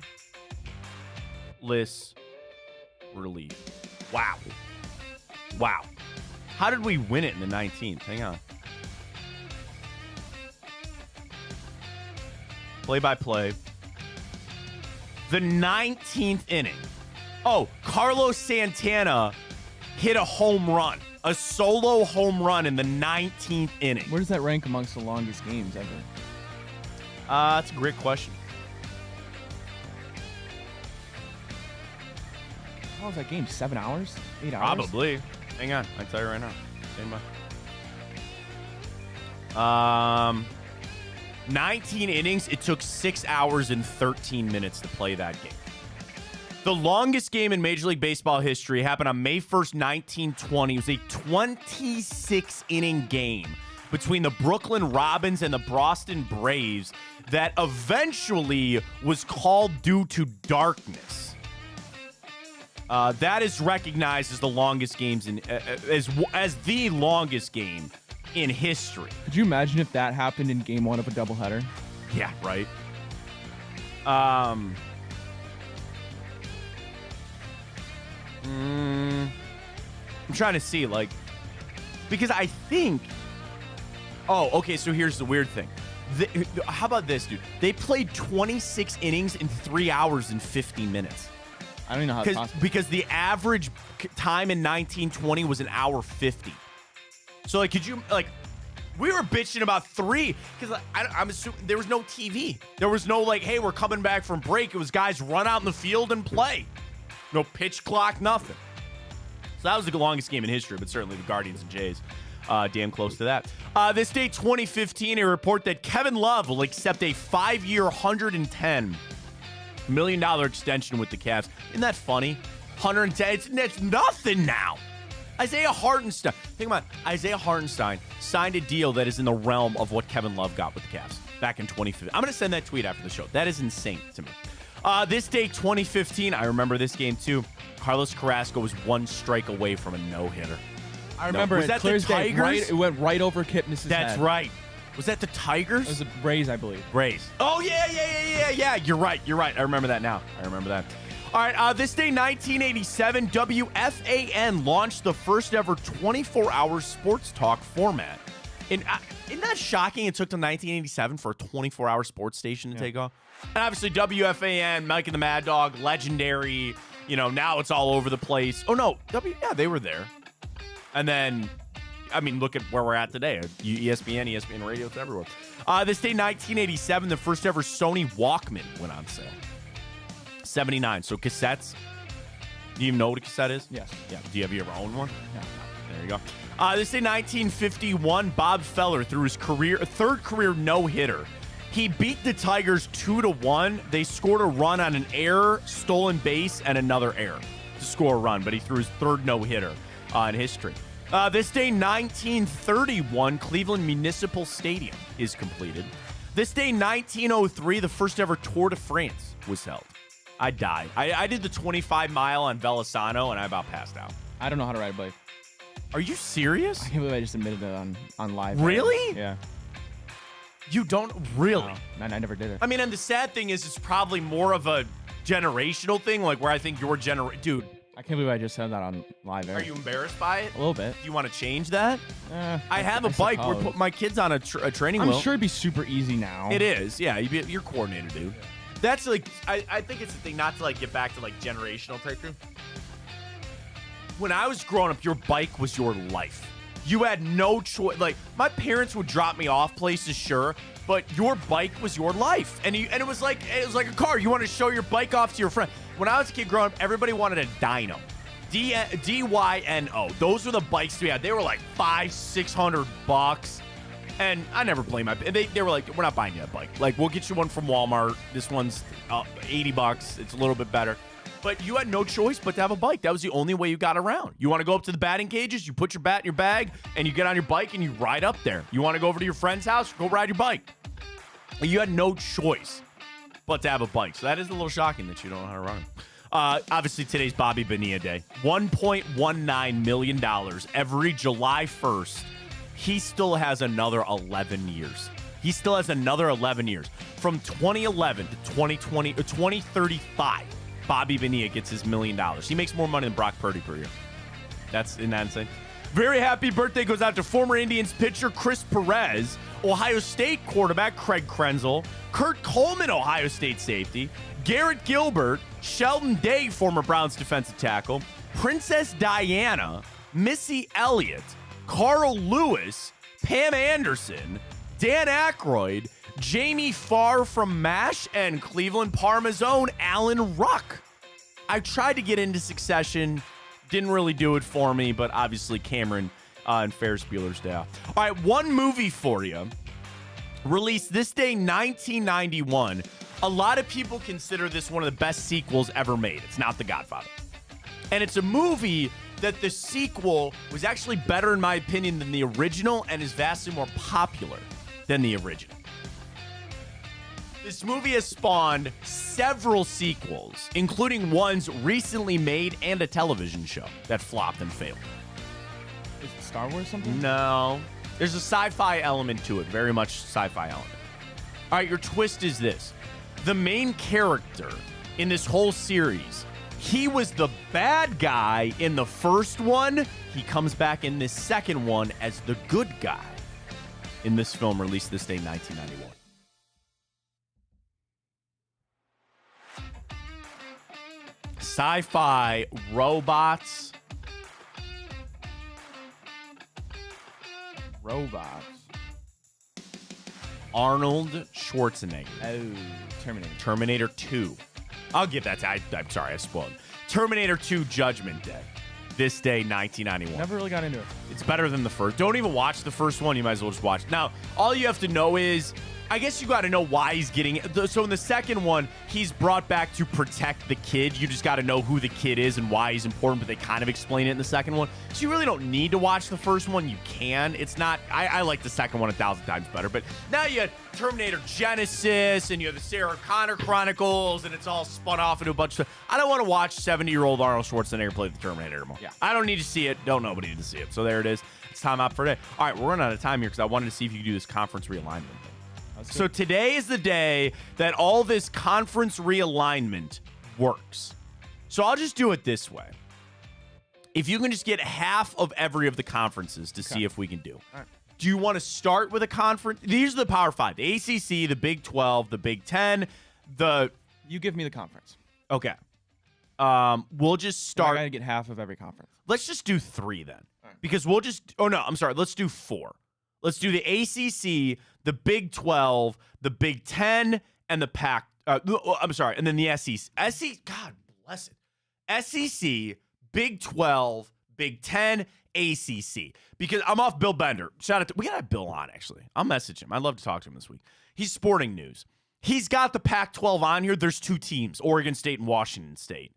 relief. Wow. How did we win it in the 19th? Hang on. Play-by-play. The 19th inning. Oh, Carlos Santana hit a home run. A solo home run in the 19th inning. Where does that rank amongst the longest games ever? That's a great question. How was that game? 7 hours? 8 hours? Probably. Hang on. I can tell you right now. Stand by. 19 innings. It took 6 hours and 13 minutes to play that game. The longest game in Major League Baseball history happened on May 1st, 1920. It was a 26-inning game between the Brooklyn Robins and the Boston Braves that eventually was called due to darkness. That is recognized as the longest games in as the longest game in history. Could you imagine if that happened in game 1 of a doubleheader? Yeah, right. I'm trying to see, like, because I think. Oh, okay. So here's the weird thing. How about this, dude? They played 26 innings in 3 hours and 50 minutes. I don't know how it's possible. Because the average time in 1920 was 1:50. So, like, could you, like, we were bitching about 3 because I'm assuming there was no TV. There was no, like, hey, we're coming back from break. It was guys run out in the field and play. No pitch clock, nothing. So that was the longest game in history, but certainly the Guardians and Jays damn close to that. This day, 2015, a report that Kevin Love will accept a 5-year, $110 million extension with the Cavs. Isn't that funny? 110. It's nothing now. Isaiah Hartenstein. Think about it. Isaiah Hartenstein signed a deal that is in the realm of what Kevin Love got with the Cavs back in 2015. I'm going to send that tweet after the show. That is insane to me. This day, 2015, I remember this game too. Carlos Carrasco was 1 strike away from a no-hitter. I remember was that the Tigers? It went right over Kipnis' That's head. right. Was that the Tigers? It was the Rays, I believe. Rays. Oh, yeah. You're right. I remember that now. All right, this day, 1987, WFAN launched the first ever 24-hour sports talk format. And isn't that shocking? It took to 1987 for a 24-hour sports station to take off. And obviously, WFAN, Mike and the Mad Dog, legendary. You know, now it's all over the place. Oh, no. They were there. And then, I mean, look at where we're at today. ESPN Radio, it's everywhere. This day, 1987, the first ever Sony Walkman went on sale. 79. So cassettes. Do you even know what a cassette is? Yes. Yeah. Do you ever own one? Yeah. There you go. This day, 1951, Bob Feller threw his third career no-hitter. He beat the Tigers 2-1. They scored a run on an error, stolen base, and another error. to score a run, but he threw his third no-hitter in history. This day, 1931, Cleveland Municipal Stadium is completed. This day, 1903, the first ever Tour de France was held. I died. I did the 25-mile on Velisano, and I about passed out. I don't know how to ride a bike. Are you serious? I can't believe I just admitted that on live. Really? Yeah. You don't really? No, I never did it. I mean, and the sad thing is it's probably more of a generational thing, like where I think your dude. I can't believe I just said that on live air. Are you embarrassed by it? A little bit. Do you want to change that? I have a bike. We're putting my kids on a training wheel. I'm sure it'd be super easy now. It is. Yeah, you're coordinated, dude. That's like, I think it's the thing not to like get back to like generational type thing. When I was growing up, your bike was your life. You had no choice. Like, my parents would drop me off places, sure, but your bike was your life. And it was like a car. You wanted to show your bike off to your friend. When I was a kid growing up, everybody wanted a dyno. D-Y-N-O. Those were the bikes we had. They were like $500-$600. And I never blame my. They were like, we're not buying you a bike. Like, we'll get you one from Walmart. This one's $80. It's a little bit better. But you had no choice but to have a bike. That was the only way you got around. You want to go up to the batting cages, you put your bat in your bag, and you get on your bike and you ride up there. You want to go over to your friend's house, go ride your bike. You had no choice but to have a bike. So that is a little shocking that you don't know how to run. Obviously, today's Bobby Bonilla Day. $1.19 million every July 1st. He still has another 11 years. He still has another 11 years. From 2011 to 2035. Bobby Bonilla gets his $1 million. He makes more money than Brock Purdy per year. Isn't that insane? Very happy birthday goes out to former Indians pitcher Chris Perez, Ohio State quarterback Craig Krenzel, Kurt Coleman, Ohio State safety, Garrett Gilbert, Sheldon Day, former Browns defensive tackle, Princess Diana, Missy Elliott, Carl Lewis, Pam Anderson, Dan Aykroyd, Jamie Farr from MASH, and Cleveland Parmesan, Alan Ruck. I tried to get into Succession. Didn't really do it for me, but obviously Cameron and Ferris Bueller's Day Off. All right, one movie for you. Released this day, 1991. A lot of people consider this one of the best sequels ever made. It's not The Godfather. And it's a movie that the sequel was actually better, in my opinion, than the original and is vastly more popular than the original. This movie has spawned several sequels, including ones recently made and a television show that flopped and failed. Is it Star Wars something? No. There's a sci-fi element to it, very much sci-fi element. All right, your twist is this. The main character in this whole series, he was the bad guy in the first one. He comes back in this second one as the good guy in this film released this day, 1991. Sci-fi robots. Arnold Schwarzenegger. Oh, Terminator. Terminator 2. I'll give that to I'm sorry, I spoiled. Terminator 2 Judgment Day. This day, 1991. Never really got into it. It's better than the first. Don't even watch the first one. You might as well just watch it. Now, all you have to know is, I guess you got to know why he's getting it. So in the second one, he's brought back to protect the kid. You just got to know who the kid is and why he's important, but they kind of explain it in the second one. So you really don't need to watch the first one. You can. It's not, I like the second one 1,000 times better, but now you had Terminator Genesis and you have the Sarah Connor Chronicles and it's all spun off into a bunch of stuff. I don't want to watch 70-year-old Arnold Schwarzenegger play the Terminator anymore. Yeah. I don't need to see it. Don't nobody need to see it. So there it is. It's time out for today. All right, we're running out of time here because I wanted to see if you could do this conference realignment thing. So today is the day that all this conference realignment works. So I'll just do it this way. If you can just get half of every of the conferences to see if we can do. All right. Do you want to start with a conference? These are the Power 5. The ACC, the Big 12, the Big 10, You give me the conference. Okay. We'll just start. I got to get half of every conference. Let's just do 3 then. Right. Because we'll just. Oh, no, I'm sorry. Let's do 4. Let's do the ACC, the Big 12, the Big 10, and the Pac. I'm sorry, and then the SEC. God bless it. SEC, Big 12, Big 10, ACC. Because I'm off Bill Bender. Shout out to, we got to have Bill on, actually. I'll message him. I'd love to talk to him this week. He's sporting news. He's got the Pac-12 on here. There's 2 teams, Oregon State and Washington State.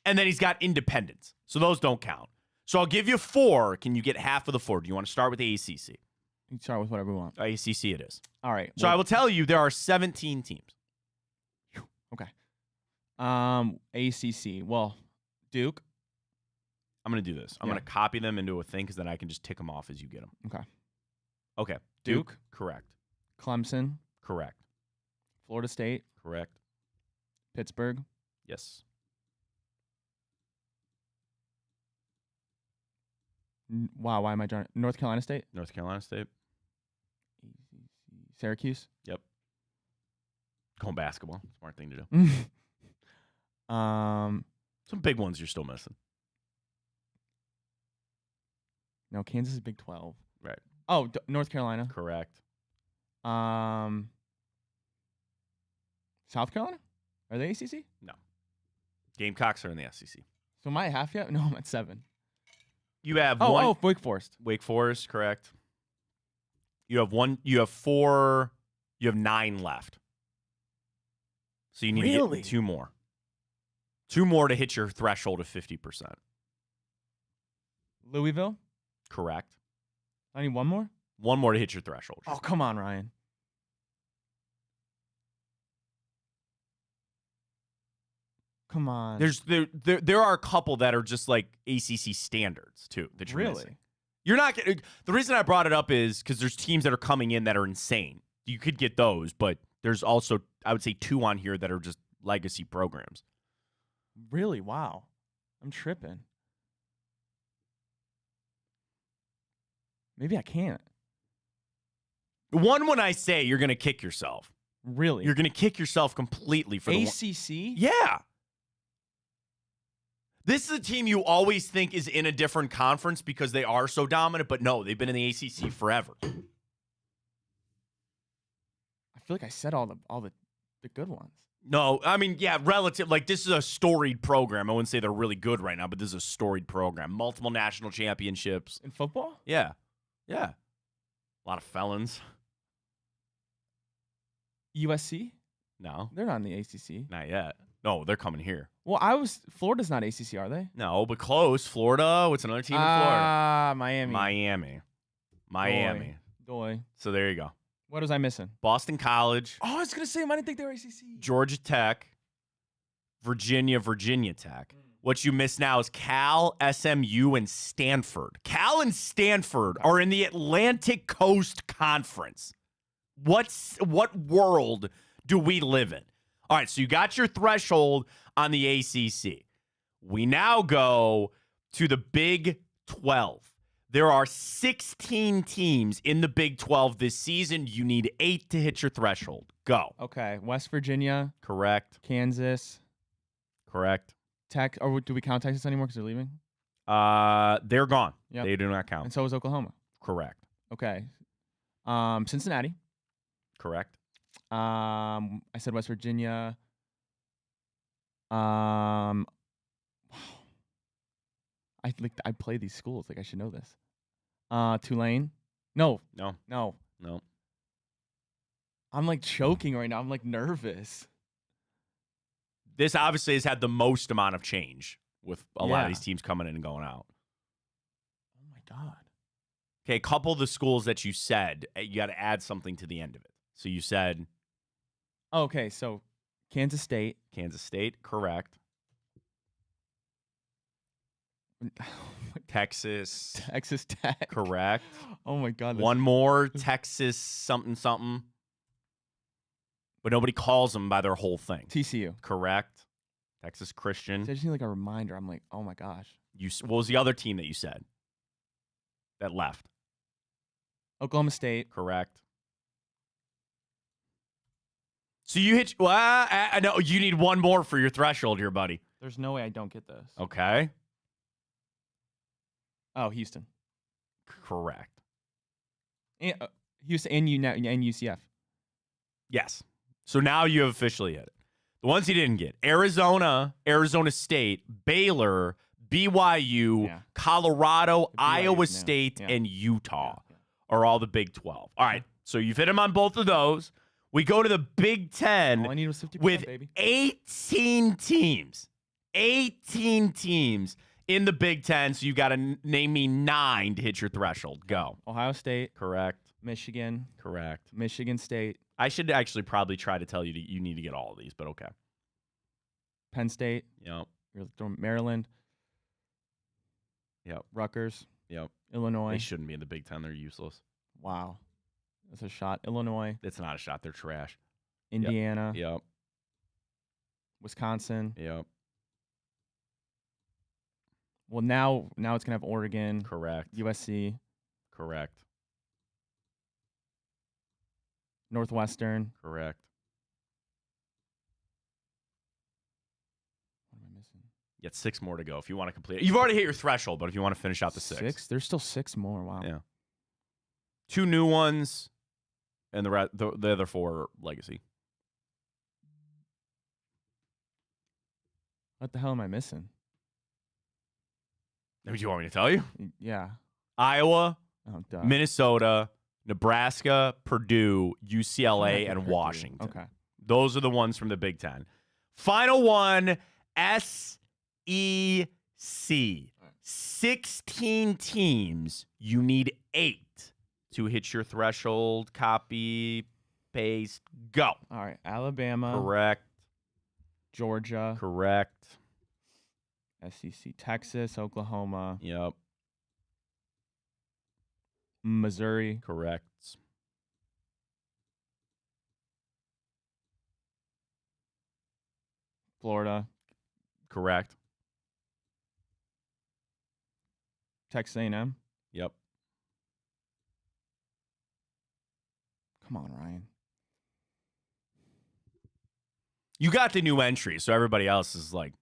And then he's got independents. So those don't count. So I'll give you 4. Can you get half of the 4? Do you want to start with the ACC? You can start with whatever we want. ACC it is. All right. So I will tell you there are 17 teams. Okay. ACC. Well, Duke. I'm going to do this. I'm going to copy them into a thing because then I can just tick them off as you get them. Okay. Okay. Duke. Correct. Clemson. Correct. Florida State. Correct. Pittsburgh. Yes. Wow, why am I drawing? North Carolina State? North Carolina State. Syracuse? Yep. Going basketball. Smart thing to do. Some big ones you're still missing. No, Kansas is Big 12. Right. Oh, North Carolina. Correct. South Carolina? Are they ACC? No. Gamecocks are in the SEC. So am I at half yet? No, I'm at 7. You have one. Oh, Wake Forest. Wake Forest, correct. You have 1. You have 4. You have 9 left. So you need to get 2 more. 2 more to hit your threshold of 50%. Louisville? Correct. I need 1 more? 1 more to hit your threshold. Oh, come on, Ryan. Come on. There are a couple that are just like ACC standards too. That you're missing. You're not getting. The reason I brought it up is because there's teams that are coming in that are insane. You could get those, but there's also, I would say, 2 on here that are just legacy programs. Really? Wow. I'm tripping. Maybe I can't. One when I say you're going to kick yourself. Really? You're going to kick yourself completely for ACC? Yeah. This is a team you always think is in a different conference because they are so dominant, but no, they've been in the ACC forever. I feel like I said all the good ones. No, I mean, yeah, relative. Like, this is a storied program. I wouldn't say they're really good right now, but this is a storied program. Multiple national championships. In football? Yeah. Yeah. A lot of felons. USC? No. They're not in the ACC. Not yet. No, they're coming here. Well, Florida's not ACC, are they? No, but close. Florida. What's another team in Florida? Miami. Miami. Doy. So there you go. What was I missing? Boston College. Oh, I was going to say I didn't think they were ACC. Georgia Tech. Virginia Tech. What you miss now is Cal, SMU, and Stanford. Cal and Stanford are in the Atlantic Coast Conference. What world do we live in? All right, so you got your threshold on the ACC. We now go to the Big 12. There are 16 teams in the Big 12 this season. You need 8 to hit your threshold. Go. Okay, West Virginia. Correct. Kansas. Correct. Tech, or do we count Texas anymore because they're leaving? They're gone. Yep. They do not count. And so is Oklahoma. Correct. Okay. Cincinnati. Correct. I said West Virginia. Wow. I play these schools. Like I should know this. Tulane. No. I'm like choking right now. I'm like nervous. This obviously has had the most amount of change with a lot of these teams coming in and going out. Oh my God. Okay, a couple of the schools that you said, you got to add something to the end of it. So you said. Okay, so Kansas State. Correct. Texas Tech. Correct. Oh my God. One more, Texas something. But nobody calls them by their whole thing. TCU. Correct. Texas Christian. I just need like a reminder. I'm like, oh my gosh. What was the other team that you said that left? Oklahoma State. Correct. So you hit. Well, I know you need 1 more for your threshold here, buddy. There's no way I don't get this. Okay. Oh, Houston. Correct. Houston and UCF. Yes. So now you have officially hit it. The ones you didn't get: Arizona, Arizona State, Baylor, BYU, Colorado, Iowa State, and Utah are all the Big 12. All right. So you've hit them on both of those. We go to the Big 10 all I need was 50%, with baby. 18 teams. 18 teams in the Big Ten, so you got to name me 9 to hit your threshold. Go. Ohio State. Correct. Michigan. Correct. Michigan State. I should actually probably try to tell you you need to get all of these, but okay. Penn State. Yep. You're throwing Maryland. Yep. Rutgers. Yep. Illinois. They shouldn't be in the Big Ten. They're useless. Wow. That's a shot. Illinois. It's not a shot. They're trash. Indiana. Yep. Wisconsin. Yep. Well, now it's going to have Oregon. Correct. USC. Correct. Northwestern. Correct. What am I missing? You got 6 more to go if you want to complete it. You've already hit your threshold, but if you want to finish out the 6. There's still 6 more. Wow. Yeah. 2 new ones, and the other 4 legacy. What the hell am I missing? What do you want me to tell you? Yeah. Iowa, duh. Minnesota, Nebraska, Purdue, UCLA, and Washington. Okay. Those are the ones from the Big Ten. Final one, SEC. 16 teams. You need 8 to hit your threshold. Copy, paste, go. All right. Alabama. Correct. Georgia. Correct. SEC. Texas. Oklahoma. Yep. Missouri. Correct. Florida. Correct. Texas A&M. Yep. Come on, Ryan. You got the new entry, so everybody else is like,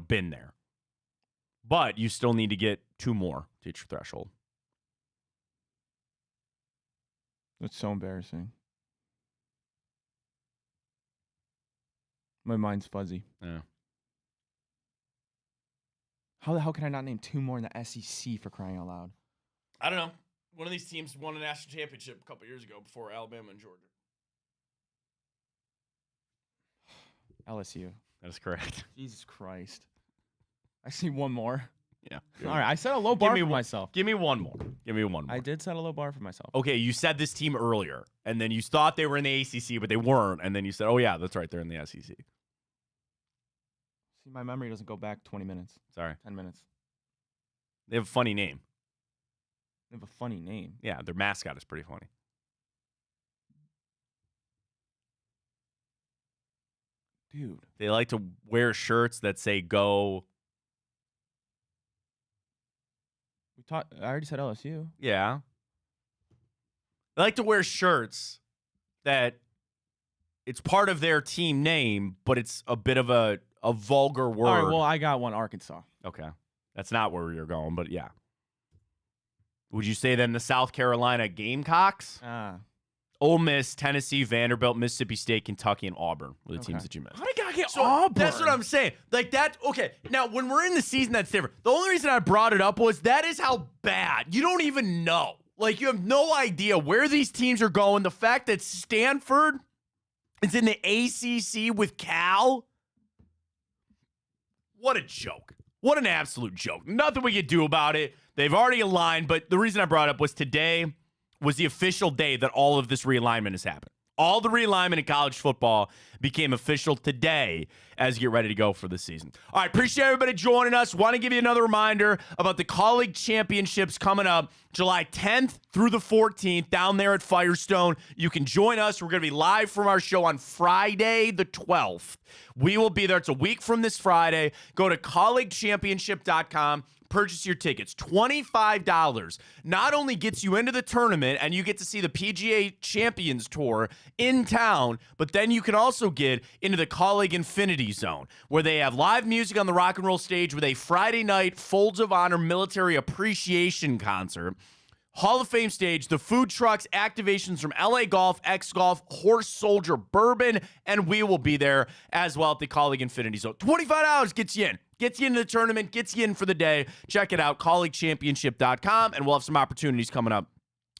been there. But you still need to get 2 more to hit your threshold. That's so embarrassing. My mind's fuzzy. Yeah. How the hell can I not name 2 more in the SEC for crying out loud? I don't know. One of these teams won a national championship a couple years ago before Alabama and Georgia. LSU. That is correct. Jesus Christ. I see 1 more. Yeah. All right. I set a low bar for myself. Give me 1 more. Give me 1 more. I did set a low bar for myself. Okay, you said this team earlier, and then you thought they were in the ACC, but they weren't, and then you said, oh, yeah, that's right, they're in the SEC. See, my memory doesn't go back 20 minutes. Sorry. 10 minutes. They have a funny name. They have a funny name. Yeah, their mascot is pretty funny. Dude. They like to wear shirts that say go. I already said LSU. Yeah. They like to wear shirts that it's part of their team name, but it's a bit of a vulgar word. All right, well, I got one, Arkansas. Okay. That's not where you're going, but yeah. Would you say then the South Carolina Gamecocks? Ole Miss, Tennessee, Vanderbilt, Mississippi State, Kentucky, and Auburn were the teams that you missed. How did I get Auburn? That's what I'm saying. Like that, okay. Now, when we're in the season, that's different. The only reason I brought it up was that is how bad. You don't even know. Like, you have no idea where these teams are going. The fact that Stanford is in the ACC with Cal. What a joke. What an absolute joke. Nothing we could do about it. They've already aligned, but the reason I brought it up was today was the official day that all of this realignment has happened. All the realignment in college football became official today as you get ready to go for the season. All right, appreciate everybody joining us. Want to give you another reminder about the Colleague Championships coming up July 10th through the 14th down there at Firestone. You can join us. We're going to be live from our show on Friday the 12th. We will be there. It's a week from this Friday. Go to colleaguechampionship.com. Purchase your tickets. $25 not only gets you into the tournament and you get to see the PGA Champions Tour in town, but then you can also get into the Colleague Infinity Zone, where they have live music on the rock and roll stage with a Friday night Folds of Honor military appreciation concert. Hall of Fame stage, the food trucks, activations from LA Golf, X Golf, Horse Soldier Bourbon, and we will be there as well at the Colleague Infinity Zone. $25 gets you in. Gets you into the tournament, gets you in for the day. Check it out, colleaguechampionship.com, and we'll have some opportunities coming up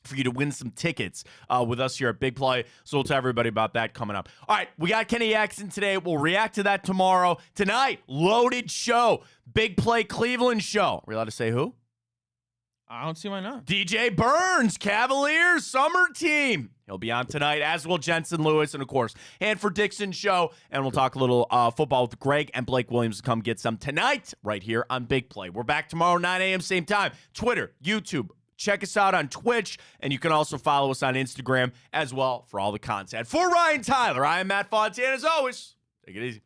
for you to win some tickets with us here at Big Play. So we'll tell everybody about that coming up. All right, we got Kenny Axon today. We'll react to that tomorrow. Tonight, loaded show. Big Play Cleveland show. Are we allowed to say who? I don't see why not. DJ Burns, Cavaliers summer team. He'll be on tonight, as will Jensen Lewis, and of course, Hanford Dixon show. And we'll talk a little football with Greg and Blake Williams to come get some tonight right here on Big Play. We're back tomorrow, 9 a.m. same time. Twitter, YouTube. Check us out on Twitch, and you can also follow us on Instagram as well for all the content. For Ryan Tyler, I am Matt Fontana. As always, take it easy.